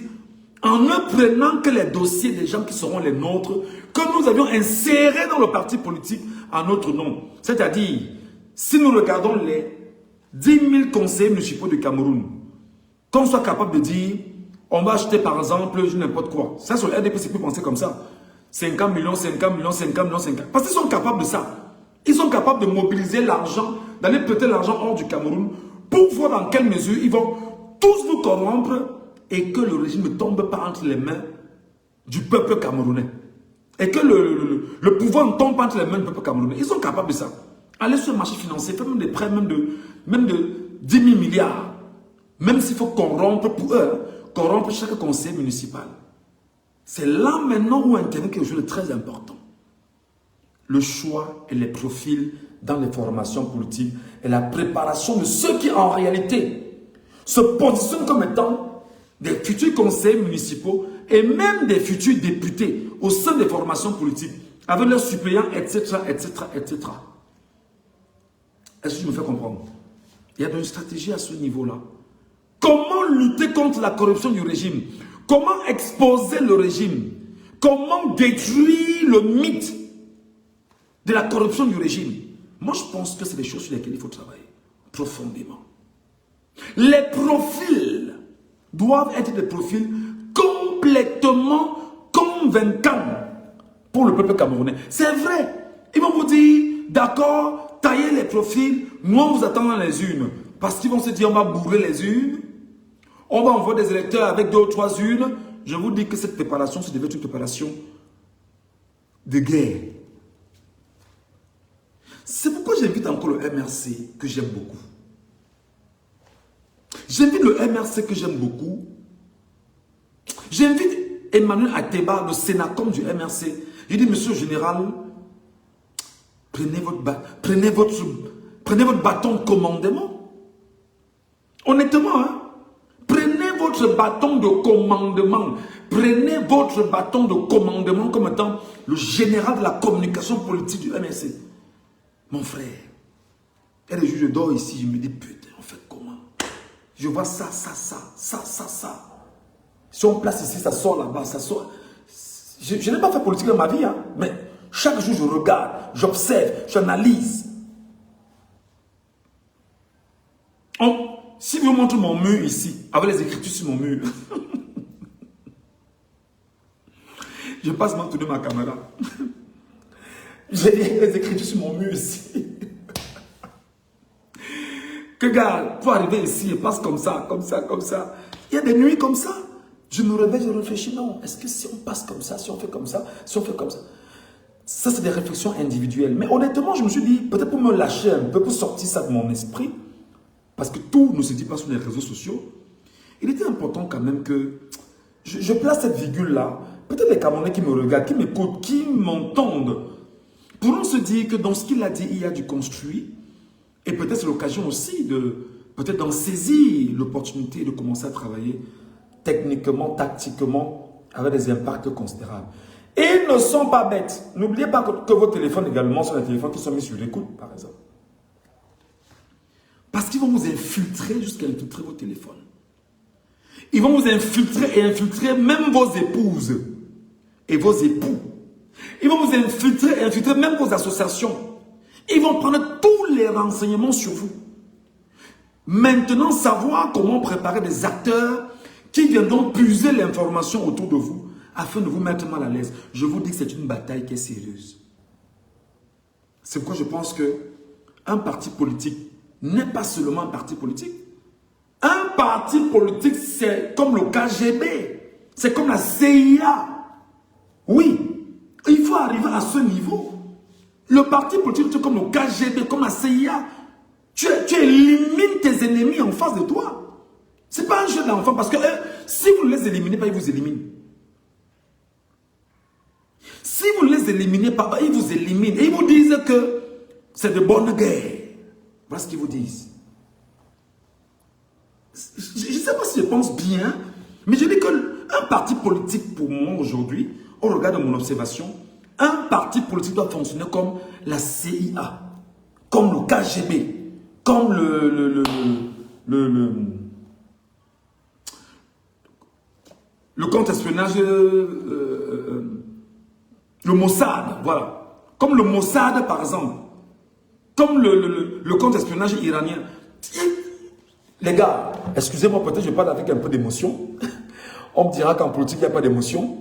Speaker 1: en ne prenant que les dossiers des gens qui seront les nôtres, que nous avions insérés dans le parti politique à notre nom. C'est-à-dire, si nous regardons les 10 000 conseillers municipaux du Cameroun, qu'on soit capable de dire, on va acheter par exemple n'importe quoi. Ça, sur le RDPC peut penser comme ça. 50 millions, 50 millions, 50 millions, 50. Parce qu'ils sont capables de ça. Ils sont capables de mobiliser l'argent, d'aller prêter l'argent hors du Cameroun pour voir dans quelle mesure ils vont tous vous corrompre et que le régime ne tombe pas entre les mains du peuple camerounais. Et que le pouvoir ne tombe pas entre les mains du peuple camerounais. Ils sont capables de ça. Aller sur le marché financier, faire même des prêts même de 10 000 milliards. Même s'il faut corrompre pour eux, corrompre chaque conseiller municipal. C'est là maintenant où Internet est quelque chose de très important. Le choix et les profils dans les formations politiques et la préparation de ceux qui en réalité se positionnent comme étant des futurs conseillers municipaux et même des futurs députés au sein des formations politiques avec leurs suppléants, etc., etc., etc. Est-ce que je me fais comprendre? Il y a une stratégie à ce niveau-là. Comment lutter contre la corruption du régime? Comment exposer le régime? Comment détruire le mythe de la corruption du régime? Moi, je pense que c'est des choses sur lesquelles il faut travailler profondément. Les profils doivent être des profils complètement convaincants pour le peuple camerounais. C'est vrai. Ils vont vous dire, d'accord, taillez les profils, nous on vous attend dans les urnes. Parce qu'ils vont se dire, on va bourrer les urnes, on va envoyer des électeurs avec 2 ou 3 urnes. Je vous dis que cette préparation, c'est devait être une préparation de guerre. C'est pourquoi j'invite encore le MRC, que j'aime beaucoup. J'invite le MRC que j'aime beaucoup. J'invite Emmanuel Ateba, le Sénacom du MRC. Je dis, monsieur le général, prenez votre bâton de commandement. Honnêtement, hein? Prenez votre bâton de commandement. Prenez votre bâton de commandement comme étant le général de la communication politique du MRC. Mon frère, il y a des jours, je dors ici, je me dis, putain, on fait comment? Je vois ça. Si on place ici, ça sort là-bas, ça sort. Je n'ai pas fait politique dans ma vie, hein, mais chaque jour, je regarde, j'observe, j'analyse. Si je vous montre mon mur ici, avec les écritures sur mon mur, je passe maintenant tourner ma caméra. J'ai les écritures sur mon mur ici. Que gars, pour arriver ici, je passe comme ça. Il y a des nuits comme ça. Je me réveille, je réfléchis, non. Est-ce que si on passe comme ça, si on fait comme ça, ça c'est des réflexions individuelles. Mais honnêtement, je me suis dit, peut-être pour me lâcher un peu, pour sortir ça de mon esprit, parce que tout ne se dit pas sur les réseaux sociaux, il était important quand même que je place cette virgule-là. Peut-être les Camerounais qui me regardent, qui m'écoutent, qui m'entendent, pourront se dire que dans ce qu'il a dit, il y a du construit. Et peut-être c'est l'occasion aussi peut-être d'en saisir l'opportunité de commencer à travailler techniquement, tactiquement, avec des impacts considérables. Et ils ne sont pas bêtes. N'oubliez pas que vos téléphones également sont des téléphones qui sont mis sur l'écoute, par exemple. Parce qu'ils vont vous infiltrer jusqu'à infiltrer vos téléphones. Ils vont vous infiltrer et infiltrer même vos épouses et vos époux. Ils vont vous infiltrer et infiltrer même vos associations. Ils vont prendre tous les renseignements sur vous. Maintenant, savoir comment préparer des acteurs qui viendront puiser l'information autour de vous afin de vous mettre mal à l'aise. Je vous dis que c'est une bataille qui est sérieuse. C'est pourquoi je pense qu'un parti politique n'est pas seulement un parti politique. Un parti politique, c'est comme le KGB. C'est comme la CIA. Oui, il faut arriver à ce niveau. Le parti politique, c'est comme le KGB, comme la CIA. Tu élimines tes ennemis en face de toi. Ce n'est pas un jeu d'enfant parce que si vous ne les éliminez pas, ils vous éliminent. Si vous ne les éliminez pas, ils vous éliminent. Et ils vous disent que c'est de bonnes guerres. Voilà ce qu'ils vous disent. Je ne sais pas si je pense bien, mais je dis qu'un parti politique, pour moi aujourd'hui, au regard de mon observation, un parti politique doit fonctionner comme la CIA, comme le KGB, comme le contre-espionnage, le Mossad, voilà. Comme le Mossad, par exemple. Comme le contre-espionnage iranien. Les gars, excusez-moi, peut-être je parle avec un peu d'émotion. On me dira qu'en politique, il n'y a pas d'émotion.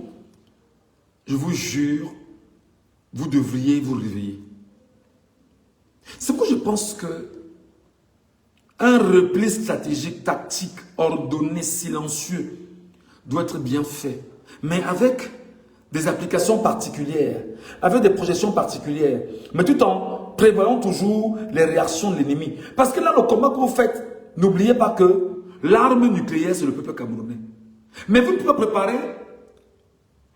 Speaker 1: Je vous jure, vous devriez vous réveiller. C'est pourquoi je pense que un repli stratégique, tactique, ordonné, silencieux doit être bien fait. Mais avec des applications particulières, avec des projections particulières, mais tout en prévoyant toujours les réactions de l'ennemi. Parce que là, le combat que vous faites, n'oubliez pas que l'arme nucléaire, c'est le peuple camerounais. Mais vous ne pouvez pas préparer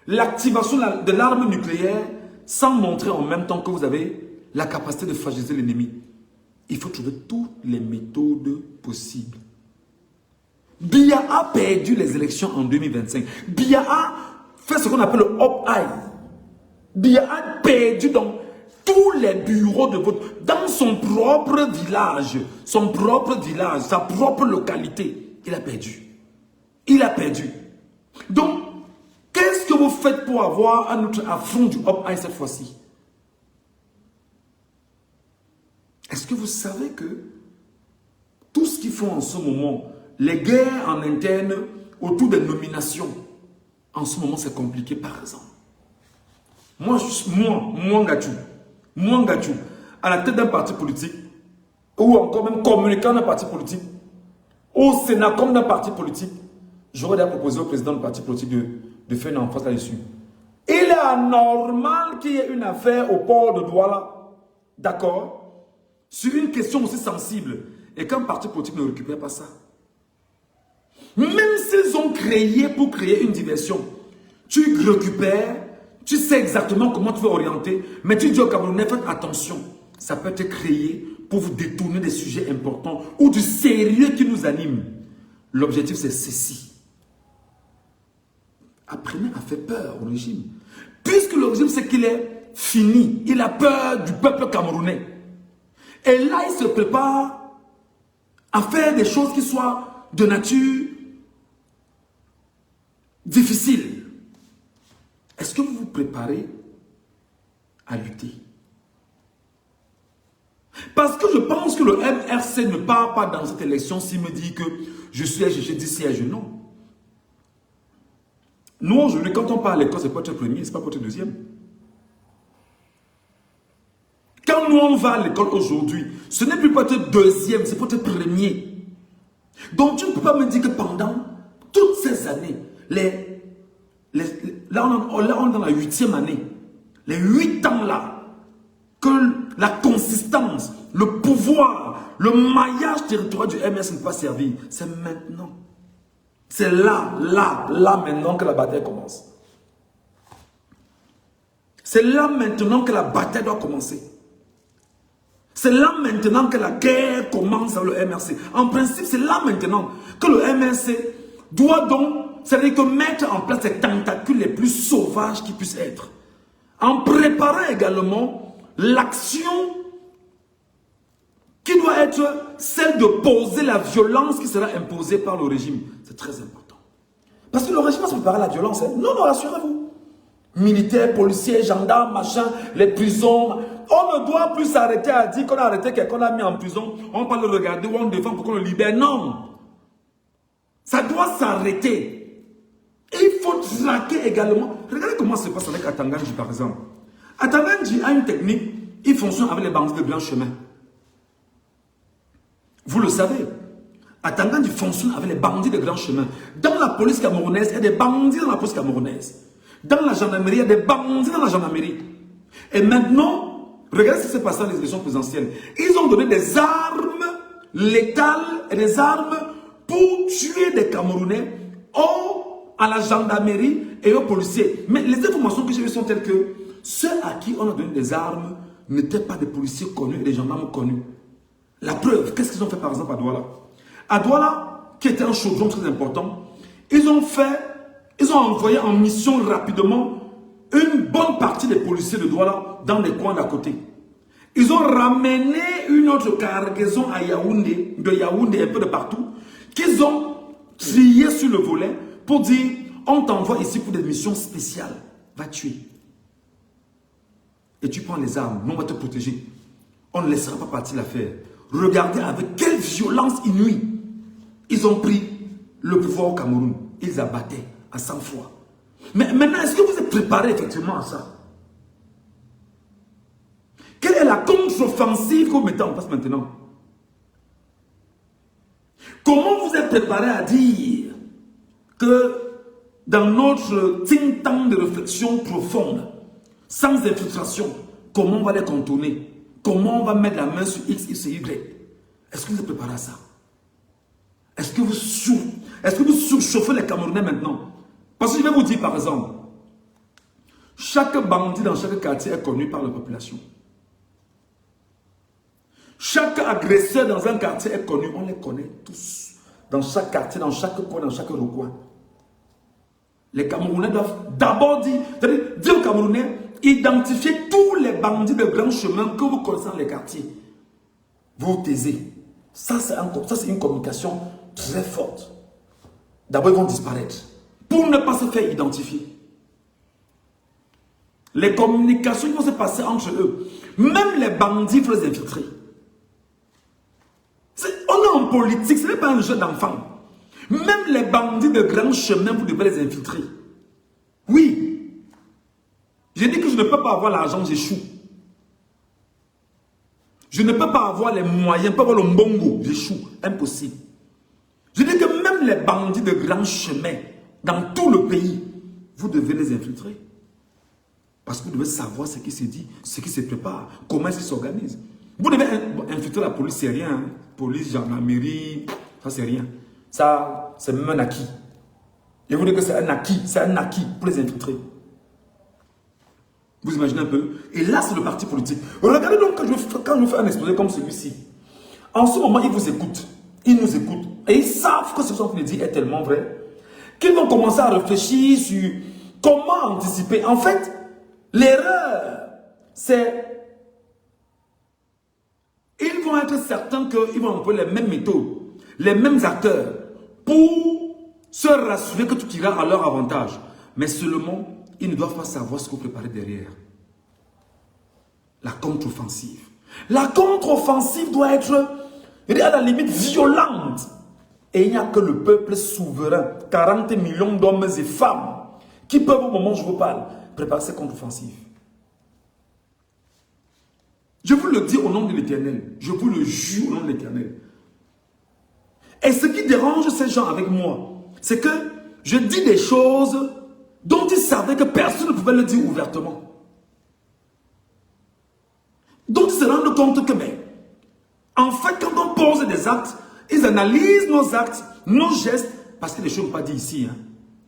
Speaker 1: l'activation de l'arme nucléaire sans montrer en même temps que vous avez la capacité de fragiliser l'ennemi. Il faut trouver toutes les méthodes possibles. Biya a perdu les élections en 2025. Biya a fait ce qu'on appelle le hop-eye. Biya a perdu dans tous les bureaux de vote, dans son propre village, sa propre localité. Il a perdu. Il a perdu. Donc, qu'est-ce que vous faites pour avoir un autre affront du hop-eye cette fois-ci? Est-ce que vous savez que tout ce qu'ils font en ce moment, les guerres en interne autour des nominations, en ce moment c'est compliqué par exemple. Moi, Ngachou, à la tête d'un parti politique, ou encore même communicant d'un parti politique, au Sénat comme d'un parti politique, j'aurais déjà proposé au président du parti politique de faire une enquête là-dessus. Il est anormal qu'il y ait une affaire au port de Douala, d'accord, sur une question aussi sensible, et qu'un parti politique ne récupère pas ça. Même s'ils ont créé pour créer une diversion, tu récupères, tu sais exactement comment tu vas orienter, mais tu dis au Camerounais, faites attention, ça peut être créé pour vous détourner des sujets importants ou du sérieux qui nous anime. L'objectif c'est ceci. Apprenez à faire peur au régime. Puisque le régime c'est qu'il est fini, il a peur du peuple camerounais. Et là il se prépare à faire des choses qui soient de nature difficile. Est-ce que vous vous préparez à lutter? Parce que je pense que le MRC ne part pas dans cette élection s'il me dit que je siège, je dis siège, non. Nous aujourd'hui, quand on part à l'école, c'est pas être premier, c'est pas pour être deuxième. Quand nous on va à l'école aujourd'hui, ce n'est plus pour être deuxième, c'est pour être premier. Donc tu ne peux pas me dire que pendant toutes ces années, là on est dans la 8e année, les 8 ans là, que la consistance, le pouvoir, le maillage territorial du MS ne peut pas servir. C'est maintenant. C'est là maintenant que la bataille commence. C'est là maintenant que la bataille doit commencer. C'est là maintenant que la guerre commence dans le MRC. En principe, c'est là maintenant que le MRC doit donc, c'est-à-dire que mettre en place les tentacules les plus sauvages qui puissent être. En préparant également l'action qui doit être celle de poser la violence qui sera imposée par le régime. C'est très important. Parce que le régime va se préparer à la violence. Hein? Non, non, rassurez-vous. Militaires, policiers, gendarmes, machin, les prisons. On ne doit plus s'arrêter à dire qu'on a arrêté quelqu'un, qu'on a mis en prison. On va le regarder ou on défend pour qu'on le libère. Non. Ça doit s'arrêter. Et il faut traquer également. Regardez comment ça se passe avec Atangandji, par exemple. Atangandji a une technique. Il fonctionne avec les bandits de blanc chemin. Vous le savez. Atangandji fonctionne avec les bandits de grand chemin. Dans la police camerounaise, il y a des bandits dans la police camerounaise. Dans la gendarmerie, il y a des bandits dans la gendarmerie. Et maintenant, regardez ce qui s'est passé dans les élections présidentielles. Ils ont donné des armes létales et des armes pour tuer des Camerounais à la gendarmerie et aux policiers. Mais les informations que j'ai eues sont telles que ceux à qui on a donné des armes n'étaient pas des policiers connus et des gendarmes connus. La preuve, qu'est-ce qu'ils ont fait par exemple à Douala? À Douala, qui était un chaudron très important, ils ont envoyé en mission rapidement une bonne partie des policiers de Douala dans les coins d'à côté. Ils ont ramené une autre cargaison à Yaoundé, de Yaoundé, un peu de partout, qu'ils ont trié sur le volet pour dire, on t'envoie ici pour des missions spéciales, va tuer. Et tu prends les armes, nous on va te protéger. On ne laissera pas partir l'affaire. Regardez avec quelle violence inouïe ils ont pris le pouvoir au Cameroun. Ils abattaient à 100 fois. Mais maintenant, est-ce que vous êtes préparé effectivement à ça? Quelle est la contre-offensive que vous mettez en place maintenant? Comment vous êtes préparé à dire que dans notre think tank de réflexion profonde, sans infiltration, comment on va les contourner? Comment on va mettre la main sur X, Y, Y? Est-ce que vous êtes préparé à ça? Est-ce que vous surchauffez les Camerounais maintenant? Parce que je vais vous dire par exemple, chaque bandit dans chaque quartier est connu par la population. Chaque agresseur dans un quartier est connu, on les connaît tous. Dans chaque quartier, dans chaque coin, dans chaque recoin. Les Camerounais doivent d'abord dire aux Camerounais, identifiez tous les bandits de grands chemins que vous connaissez dans les quartiers. Vous vous taisez. Ça, c'est une communication très forte. D'abord, ils vont disparaître. Pour ne pas se faire identifier. Les communications vont se passer entre eux. Même les bandits, il faut les infiltrer. On est en politique, ce n'est pas un jeu d'enfant. Même les bandits de grands chemins, vous devez les infiltrer. Oui. J'ai dit que je ne peux pas avoir l'argent, j'échoue. Je ne peux pas avoir les moyens, pas avoir le mbongo, j'échoue. Impossible. Je dis que même les bandits de grands chemins, dans tout le pays, vous devez les infiltrer. Parce que vous devez savoir ce qui se dit, ce qui se prépare, comment est-ce qu'ils s'organisent. Vous devez infiltrer la police, c'est rien. Hein? Police, gendarmerie, ça c'est rien. Ça, c'est même un acquis. Et vous dites que c'est un acquis pour les infiltrer. Vous imaginez un peu? Et là, c'est le parti politique. Regardez donc quand je fais un exposé comme celui-ci. En ce moment, ils vous écoutent. Ils nous écoutent. Et ils savent que ce qu'on dit est tellement vrai qu'ils vont commencer à réfléchir sur comment anticiper. En fait, l'erreur, c'est... Ils vont être certains qu'ils vont employer les mêmes méthodes, les mêmes acteurs, pour se rassurer que tout ira à leur avantage. Mais seulement, ils ne doivent pas savoir ce que vous préparez derrière. La contre-offensive. La contre-offensive doit être, à la limite, violente. Et il n'y a que le peuple souverain, 40 millions d'hommes et femmes, qui peuvent, au moment où je vous parle, préparer cette contre-offensive. Je vous le dis au nom de l'Éternel. Je vous le jure au nom de l'Éternel. Et ce qui dérange ces gens avec moi, c'est que je dis des choses dont ils savaient que personne ne pouvait le dire ouvertement. Donc ils se rendent compte que, mais, en fait, quand on pose des actes, ils analysent nos actes, nos gestes, parce que les choses ne sont pas dites ici. Hein.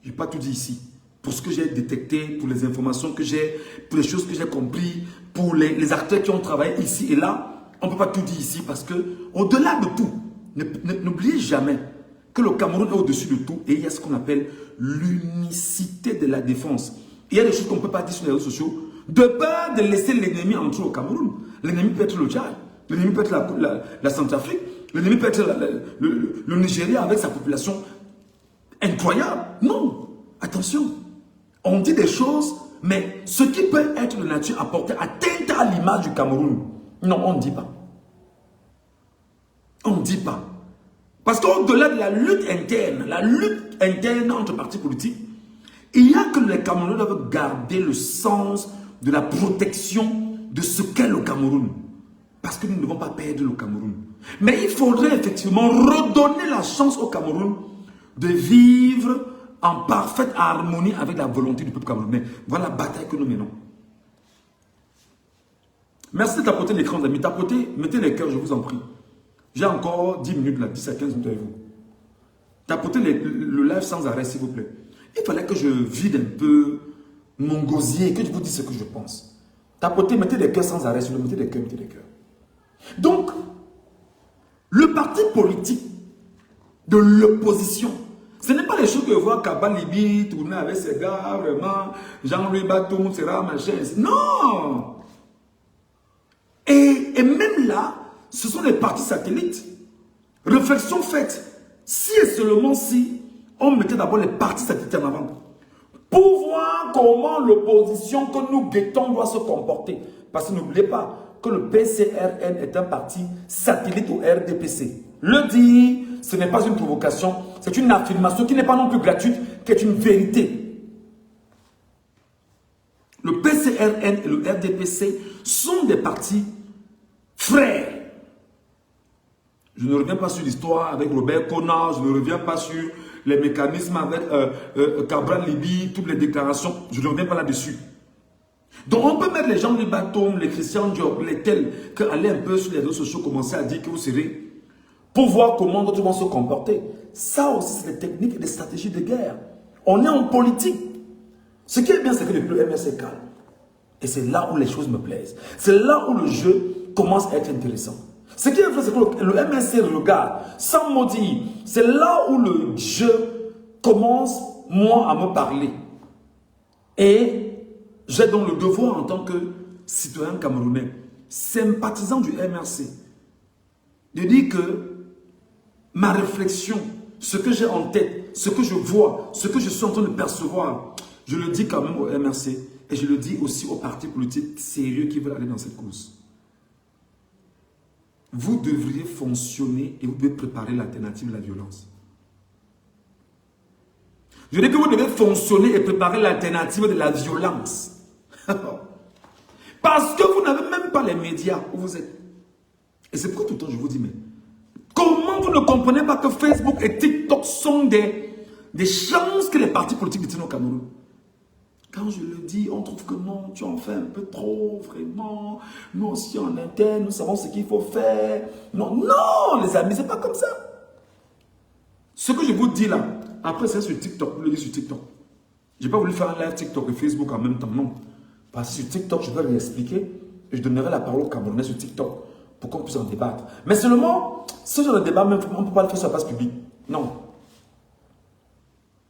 Speaker 1: Je n'ai pas tout dit ici. Pour ce que j'ai détecté, pour les informations que j'ai, pour les choses que j'ai comprises, pour les acteurs qui ont travaillé ici et là, on ne peut pas tout dire ici parce que, au-delà de tout, n'oubliez jamais que le Cameroun est au-dessus de tout et il y a ce qu'on appelle l'unicité de la défense. Il y a des choses qu'on ne peut pas dire sur les réseaux sociaux de peur de laisser l'ennemi entrer au Cameroun. L'ennemi peut être le Tchad, l'ennemi peut être la Centrafrique, l'ennemi peut être le Nigeria avec sa population incroyable. Non, attention. On dit des choses, mais ce qui peut être de nature à porter atteinte à l'image du Cameroun, non, on ne dit pas. On ne dit pas. Parce qu'au-delà de la lutte interne entre partis politiques, il y a que les Camerounais doivent garder le sens de la protection de ce qu'est le Cameroun. Parce que nous ne devons pas perdre le Cameroun. Mais il faudrait effectivement redonner la chance au Cameroun de vivre en parfaite harmonie avec la volonté du peuple camerounais. Voilà la bataille que nous menons. Merci de tapoter l'écran, les amis. Tapotez, mettez les cœurs, je vous en prie. J'ai encore 10 minutes là, 10 à 15 minutes avec vous. Tapotez le live sans arrêt, s'il vous plaît. Il fallait que je vide un peu mon gosier, que je vous dise ce que je pense. Tapotez, mettez des cœurs sans arrêt, mettez des cœurs, mettez des cœurs. Donc, le parti politique de l'opposition, ce n'est pas les choses que je vois Kaba Libi tourner avec ses gars, vraiment, Jean-Louis Batum, sera machin. Non! Et même là, ce sont les partis satellites. Réflexion faite. Si et seulement si on mettait d'abord les partis satellites en avant, pour voir comment l'opposition que nous guettons doit se comporter. Parce que n'oubliez pas que le PCRN est un parti satellite au RDPC. Le dire, ce n'est pas une provocation, c'est une affirmation qui n'est pas non plus gratuite, qui est une vérité. Le PCRN et le RDPC sont des partis frères. Je ne reviens pas sur l'histoire avec Robert Connard, je ne reviens pas sur les mécanismes avec Cabral Libi, toutes les déclarations, je ne reviens pas là-dessus. Donc on peut mettre les gens du bâton, les Christian Diop, les tels, qu'aller un peu sur les réseaux sociaux, commencer à dire que vous serez, pour voir comment d'autres vont se comporter. Ça aussi, c'est des techniques et des stratégies de guerre. On est en politique. Ce qui est bien, c'est que depuis le MRC est calme. Et c'est là où les choses me plaisent. C'est là où le jeu commence à être intéressant. Ce qui est vrai, c'est que le MRC regarde, sans mot dire. C'est là où le jeu commence, moi, à me parler. Et j'ai donc le devoir, en tant que citoyen camerounais, sympathisant du MRC, de dire que ma réflexion, ce que j'ai en tête, ce que je vois, ce que je suis en train de percevoir, je le dis quand même au MRC et je le dis aussi aux partis politiques sérieux qui veulent aller dans cette course. Vous devriez fonctionner et vous devez préparer l'alternative de la violence. Je dis que vous devez fonctionner et préparer l'alternative de la violence. Parce que vous n'avez même pas les médias où vous êtes. Et c'est pourquoi tout le temps je vous dis, mais comment vous ne comprenez pas que Facebook et TikTok sont des chances que les partis politiques détiennent au Cameroun? Quand je le dis, on trouve que non, tu en fais un peu trop, vraiment. Nous aussi en interne, nous savons ce qu'il faut faire. Non, non, les amis, c'est pas comme ça. Ce que je vous dis là, après c'est sur TikTok, vous le dites sur TikTok. Je n'ai pas voulu faire un live TikTok et Facebook en même temps, non. Parce que sur TikTok, je vais réexpliquer et je donnerai la parole au Camerounais sur TikTok pour qu'on puisse en débattre. Mais seulement, ce genre de débat, même, on ne peut pas le faire sur la place publique. Non.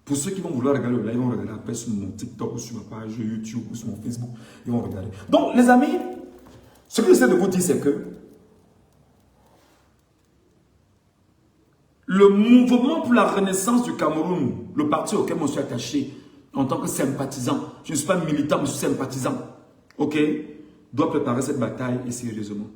Speaker 1: Pour ceux qui vont vouloir regarder le live, ils vont regarder après sur mon TikTok ou sur ma page YouTube ou sur mon Facebook. Ils vont regarder. Donc, les amis, ce que j'essaie de vous dire, c'est que le mouvement pour la renaissance du Cameroun, le parti auquel je suis attaché en tant que sympathisant, je ne suis pas militant, mais je suis sympathisant, ok, doit préparer cette bataille et sérieusement.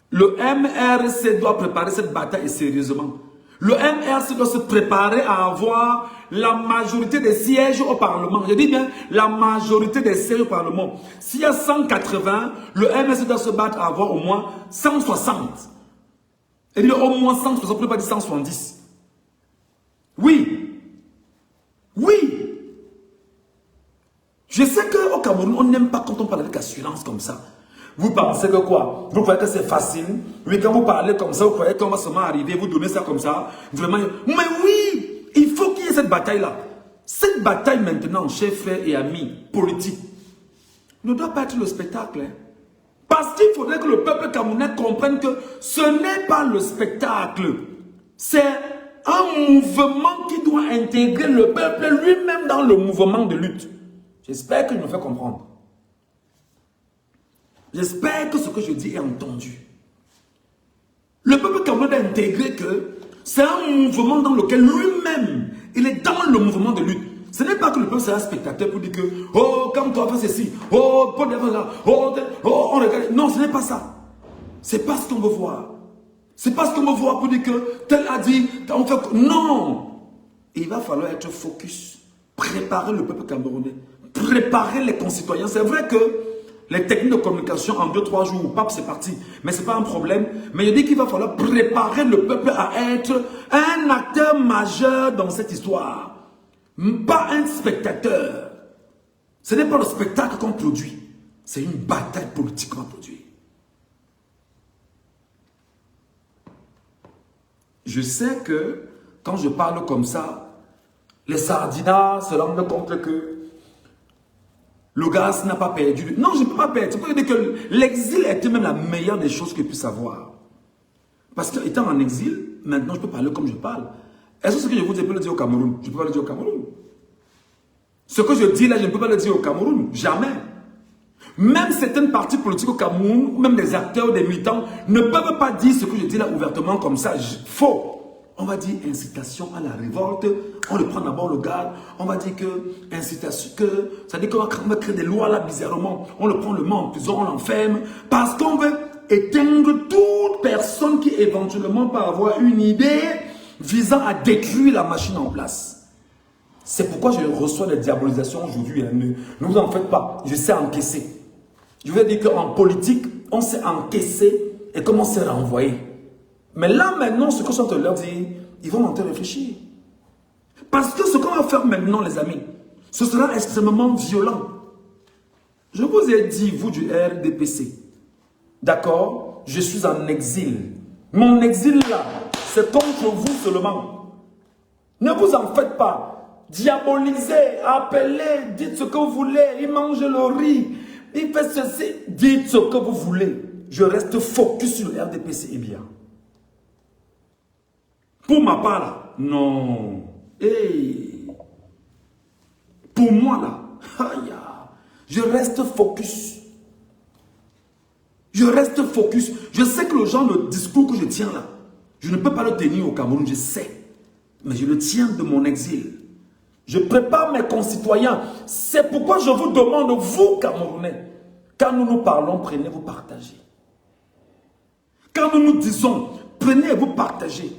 Speaker 1: Le MRC doit préparer cette bataille et sérieusement. Le MRC doit se préparer à avoir la majorité des sièges au Parlement. Je dis bien la majorité des sièges au Parlement. S'il y a 180, le MRC doit se battre à avoir au moins 160. Et dire au moins 160, on ne peut pas dire 170. Oui. Oui. Je sais qu'au Cameroun, on n'aime pas quand on parle avec assurance comme ça. Vous pensez que quoi? Vous croyez que c'est facile? Oui, quand vous parlez comme ça, vous croyez qu'on va seulement arriver, vous donner ça comme ça? Vraiment? Mais oui! Il faut qu'il y ait cette bataille-là. Cette bataille maintenant, chers frères et amis politiques, ne doit pas être le spectacle. Hein? Parce qu'il faudrait que le peuple camerounais comprenne que ce n'est pas le spectacle. C'est un mouvement qui doit intégrer le peuple lui-même dans le mouvement de lutte. J'espère que je me fais comprendre. J'espère que ce que je dis est entendu. Le peuple camerounais a intégré que c'est un mouvement dans lequel lui-même, il est dans le mouvement de lutte. Ce n'est pas que le peuple sera spectateur pour dire que « Oh, comme toi, fais ceci. Oh, pour faire ça. Oh, on regarde. » Non, ce n'est pas ça. C'est pas ce qu'on veut voir. C'est pas ce qu'on veut voir pour dire que tel a dit, on fait... Non. Il va falloir être focus. Préparer le peuple camerounais. Préparer les concitoyens. C'est vrai que les techniques de communication en 2-3 jours, pap, c'est parti. Mais ce n'est pas un problème. Mais je dis qu'il va falloir préparer le peuple à être un acteur majeur dans cette histoire. Pas un spectateur. Ce n'est pas le spectacle qu'on produit. C'est une bataille politique qu'on produit. Je sais que quand je parle comme ça, les sardinats se rendent compte que le gars n'a pas perdu. Non, je ne peux pas perdre. C'est pour dire que l'exil était même la meilleure des choses que je puisse avoir. Parce qu'étant en exil, maintenant je peux parler comme je parle. Est-ce que ce que je vous dis, je peux le dire au Cameroun? Je ne peux pas le dire au Cameroun. Ce que je dis là, je ne peux pas le dire au Cameroun. Jamais. Même certaines partis politiques au Cameroun, ou même des acteurs, des militants, ne peuvent pas dire ce que je dis là ouvertement comme ça. Faux. On va dire incitation à la révolte. On le prend d'abord le garde. On va dire que incitation, ça dit qu'on va créer des lois là bizarrement. On le prend, le met en prison, on l'enferme. Parce qu'on veut éteindre toute personne qui éventuellement peut avoir une idée visant à détruire la machine en place. C'est pourquoi je reçois des diabolisations aujourd'hui. Ne vous en faites pas. Je sais encaisser. Je veux dire qu'en politique, on s'est encaissé et comment on s'est renvoyé. Mais là, maintenant, ce que je suis en train de leur dire, ils vont en train de réfléchir. Parce que ce qu'on va faire maintenant, les amis, ce sera extrêmement violent. Je vous ai dit, vous du RDPC, d'accord, je suis en exil. Mon exil là, c'est contre vous seulement. Ne vous en faites pas. Diabolisez, appelez, dites ce que vous voulez. Il mange le riz, il fait ceci. Dites ce que vous voulez. Je reste focus sur le RDPC et bien. Pour ma part là, non. Hey. Pour moi là, je reste focus. Je reste focus. Je sais que le genre de discours que je tiens là, je ne peux pas le tenir au Cameroun, je sais. Mais je le tiens de mon exil. Je prépare mes concitoyens. C'est pourquoi je vous demande, vous Camerounais, quand nous nous parlons, prenez vous partagez. Quand nous nous disons, prenez vous partagez.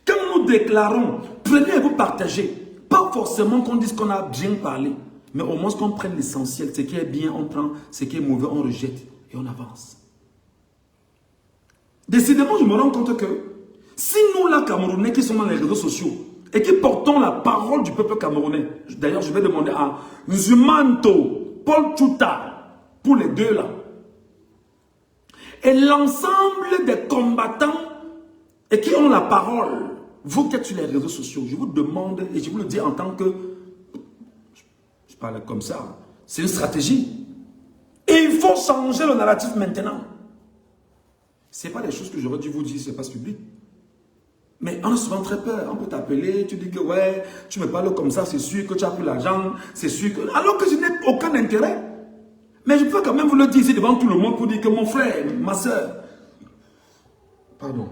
Speaker 1: Quand nous déclarons, prenez vous partagez. Pas forcément qu'on dise qu'on a bien parlé, mais au moins qu'on prenne l'essentiel. Ce qui est bien, on prend. Ce qui est mauvais, on rejette et on avance. Décidément, je me rends compte que si nous, là, Camerounais, qui sommes dans les réseaux sociaux et qui portons la parole du peuple camerounais, d'ailleurs, je vais demander à Nzumanto, Paul Tchouta, pour les deux là, et l'ensemble des combattants et qui ont la parole, vous qui êtes sur les réseaux sociaux, je vous demande, et je vous le dis en tant que, je parle comme ça, c'est une stratégie. Et il faut changer le narratif maintenant. Ce n'est pas des choses que j'aurais dû vous dire, c'est pas public. Mais on a souvent très peur. On peut t'appeler, tu dis que ouais, tu me parles comme ça, c'est sûr que tu as pris l'argent, c'est sûr que... Alors que je n'ai aucun intérêt. Mais je peux quand même vous le dire ici devant tout le monde pour dire que mon frère, ma soeur, pardon,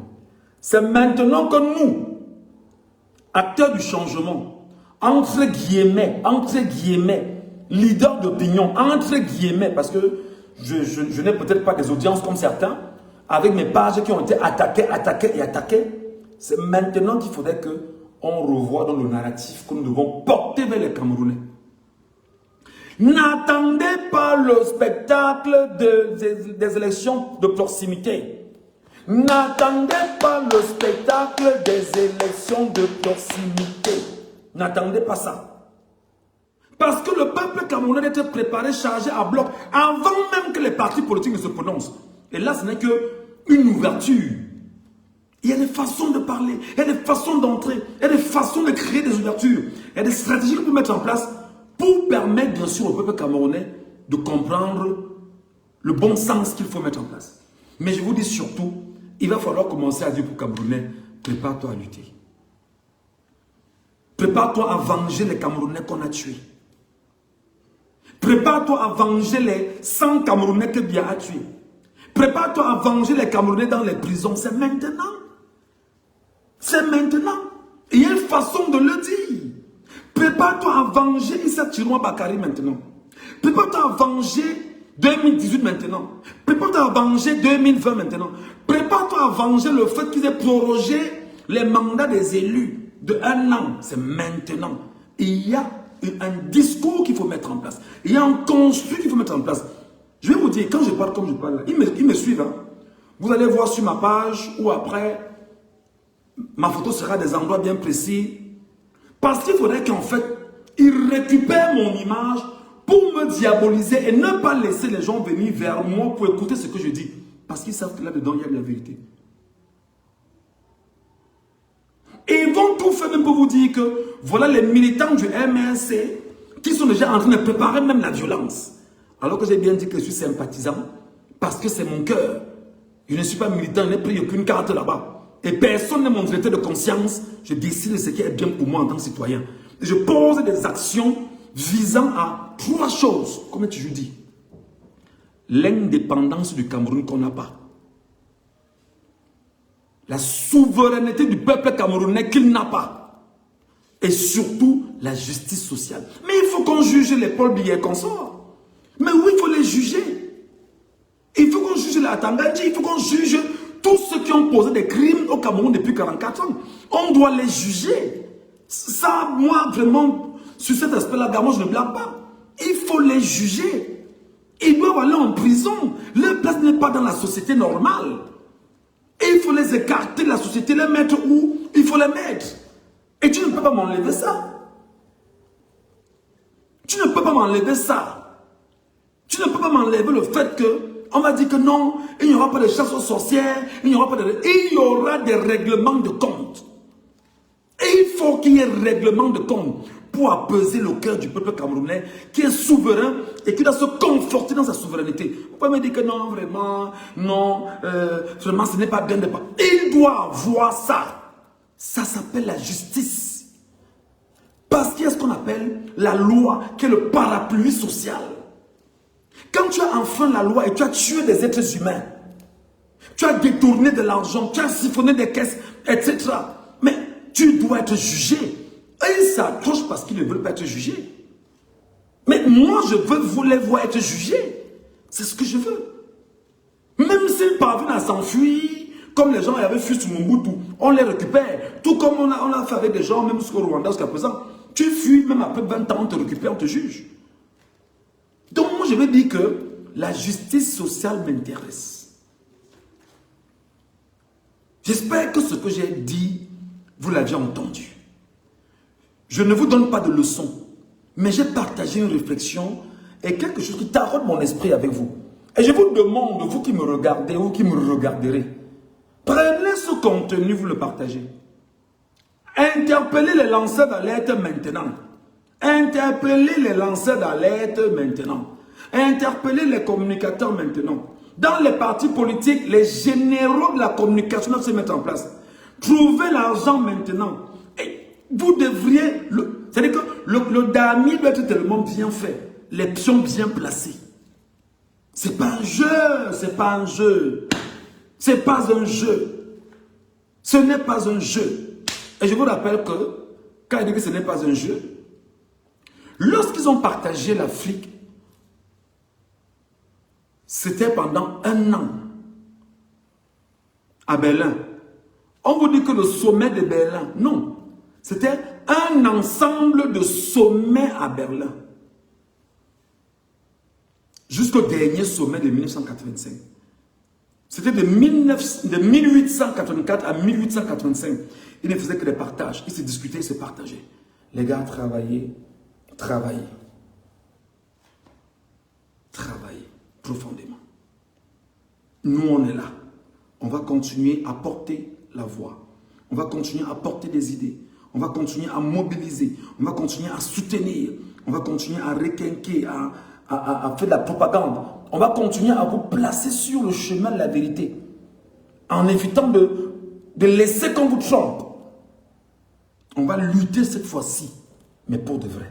Speaker 1: c'est maintenant que nous, acteurs du changement, entre guillemets, leaders d'opinion, entre guillemets, parce que je n'ai peut-être pas des audiences comme certains, avec mes pages qui ont été attaquées, c'est maintenant qu'il faudrait qu'on revoie dans le narratif que nous devons porter vers les Camerounais. N'attendez pas le spectacle des élections de proximité. N'attendez pas le spectacle des élections de proximité. N'attendez pas ça. Parce que le peuple camerounais doit être préparé, chargé à bloc, avant même que les partis politiques ne se prononcent. Et là, ce n'est qu'une ouverture. Il y a des façons de parler, il y a des façons d'entrer, il y a des façons de créer des ouvertures. Il y a des stratégies qu'on peut mettre en place pour permettre bien sûr au peuple camerounais de comprendre le bon sens qu'il faut mettre en place. Mais je vous dis surtout, il va falloir commencer à dire pour Camerounais, prépare-toi à lutter. Prépare-toi à venger les Camerounais qu'on a tués. Prépare-toi à venger les 100 Camerounais que Biya a tués. Prépare-toi à venger les Camerounais dans les prisons. C'est maintenant. C'est maintenant. Et il y a une façon de le dire. Prépare-toi à venger Issa Tiroua Bakari maintenant. Prépare-toi à venger 2018 maintenant. Prépare-toi à venger 2020 maintenant. Prépare-toi à venger le fait qu'ils aient prorogé les mandats des élus de 1 an. C'est maintenant. Il y a un discours qu'il faut mettre en place. Il y a un construit qu'il faut mettre en place. Je vais vous dire, quand je parle comme je parle, ils me suivent. Hein. Vous allez voir sur ma page ou après, ma photo sera des endroits bien précis. Parce qu'il faudrait qu'en fait, ils récupèrent mon image pour me diaboliser et ne pas laisser les gens venir vers moi pour écouter ce que je dis. Parce qu'ils savent que là-dedans, il y a de la vérité. Et ils vont tout faire même pour vous dire que voilà les militants du MRC qui sont déjà en train de préparer même la violence. Alors que j'ai bien dit que je suis sympathisant parce que c'est mon cœur. Je ne suis pas militant, je n'ai pris aucune carte là-bas. Et personne n'est mon traité de conscience. Je décide de ce qui est bien pour moi en tant que citoyen. Et je pose des actions visant à 3 choses. Comme tu dis, l'indépendance du Cameroun qu'on n'a pas. La souveraineté du peuple camerounais qu'il n'a pas. Et surtout, la justice sociale. Mais il faut qu'on juge les Paul Biya consorts. Mais oui, il faut les juger. Il faut qu'on juge les Atangadji. Il faut qu'on juge tous ceux qui ont posé des crimes au Cameroun depuis 44 ans. On doit les juger. Ça, moi, vraiment, sur cet aspect-là, moi, je ne blâme pas. Il faut les juger. Ils doivent aller en prison. Leur place n'est pas dans la société normale. Et il faut les écarter de la société, les mettre où il faut les mettre. Et tu ne peux pas m'enlever ça. Tu ne peux pas m'enlever ça. Tu ne peux pas m'enlever le fait que on va dire que non, il n'y aura pas de chasse aux sorcières, il n'y aura pas de... Il y aura des règlements de compte. Et il faut qu'il y ait règlement de compte pour apaiser le cœur du peuple camerounais qui est souverain et qui doit se conforter dans sa souveraineté. Vous pouvez me dire que non, vraiment, non, vraiment ce n'est pas bien de pas. Il doit avoir ça. Ça s'appelle la justice. Parce qu'il y a ce qu'on appelle la loi qui est le parapluie social. Quand tu as enfreint la loi et tu as tué des êtres humains, tu as détourné de l'argent, tu as siphonné des caisses, etc. Mais tu dois être jugé. Et ils s'accrochent parce qu'ils ne veulent pas être jugés. Mais moi, je veux vous les voir être jugés. C'est ce que je veux. Même s'ils parviennent à s'enfuir, comme les gens avaient fui sur Mobutu, on les récupère. Tout comme on a fait avec des gens, même au Rwanda jusqu'à présent. Tu fuis, même après 20 ans, on te récupère, on te juge. Donc moi, je veux dire que la justice sociale m'intéresse. J'espère que ce que j'ai dit, vous l'avez entendu. Je ne vous donne pas de leçons, mais j'ai partagé une réflexion et quelque chose qui taraude mon esprit avec vous. Et je vous demande, vous qui me regardez ou qui me regarderez, prenez ce contenu, vous le partagez. Interpellez les lanceurs d'alerte maintenant. Interpellez les lanceurs d'alerte maintenant. Interpellez les communicateurs maintenant. Dans les partis politiques, les généraux de la communication doivent se mettre en place. Trouvez l'argent maintenant. Et vous devriez... C'est-à-dire que le damier doit être tellement bien fait. Les pions bien placés. C'est pas un jeu. C'est pas un jeu. C'est pas un jeu. Ce n'est pas un jeu. Et je vous rappelle que, quand il dit que ce n'est pas un jeu, lorsqu'ils ont partagé l'Afrique, c'était pendant 1 an à Berlin. On vous dit que le sommet de Berlin, non. C'était un ensemble de sommets à Berlin. Jusqu'au dernier sommet de 1985. C'était de 1884 à 1885. Ils ne faisaient que des partages. Ils se discutaient, ils se partageaient. Les gars travaillaient, travaillaient profondément. Nous, on est là. On va continuer à porter la voix. On va continuer à porter des idées. On va continuer à mobiliser. On va continuer à soutenir. On va continuer à requinquer, à faire de la propagande. On va continuer à vous placer sur le chemin de la vérité. En évitant de laisser qu'on vous trompe. On va lutter cette fois-ci, mais pour de vrai.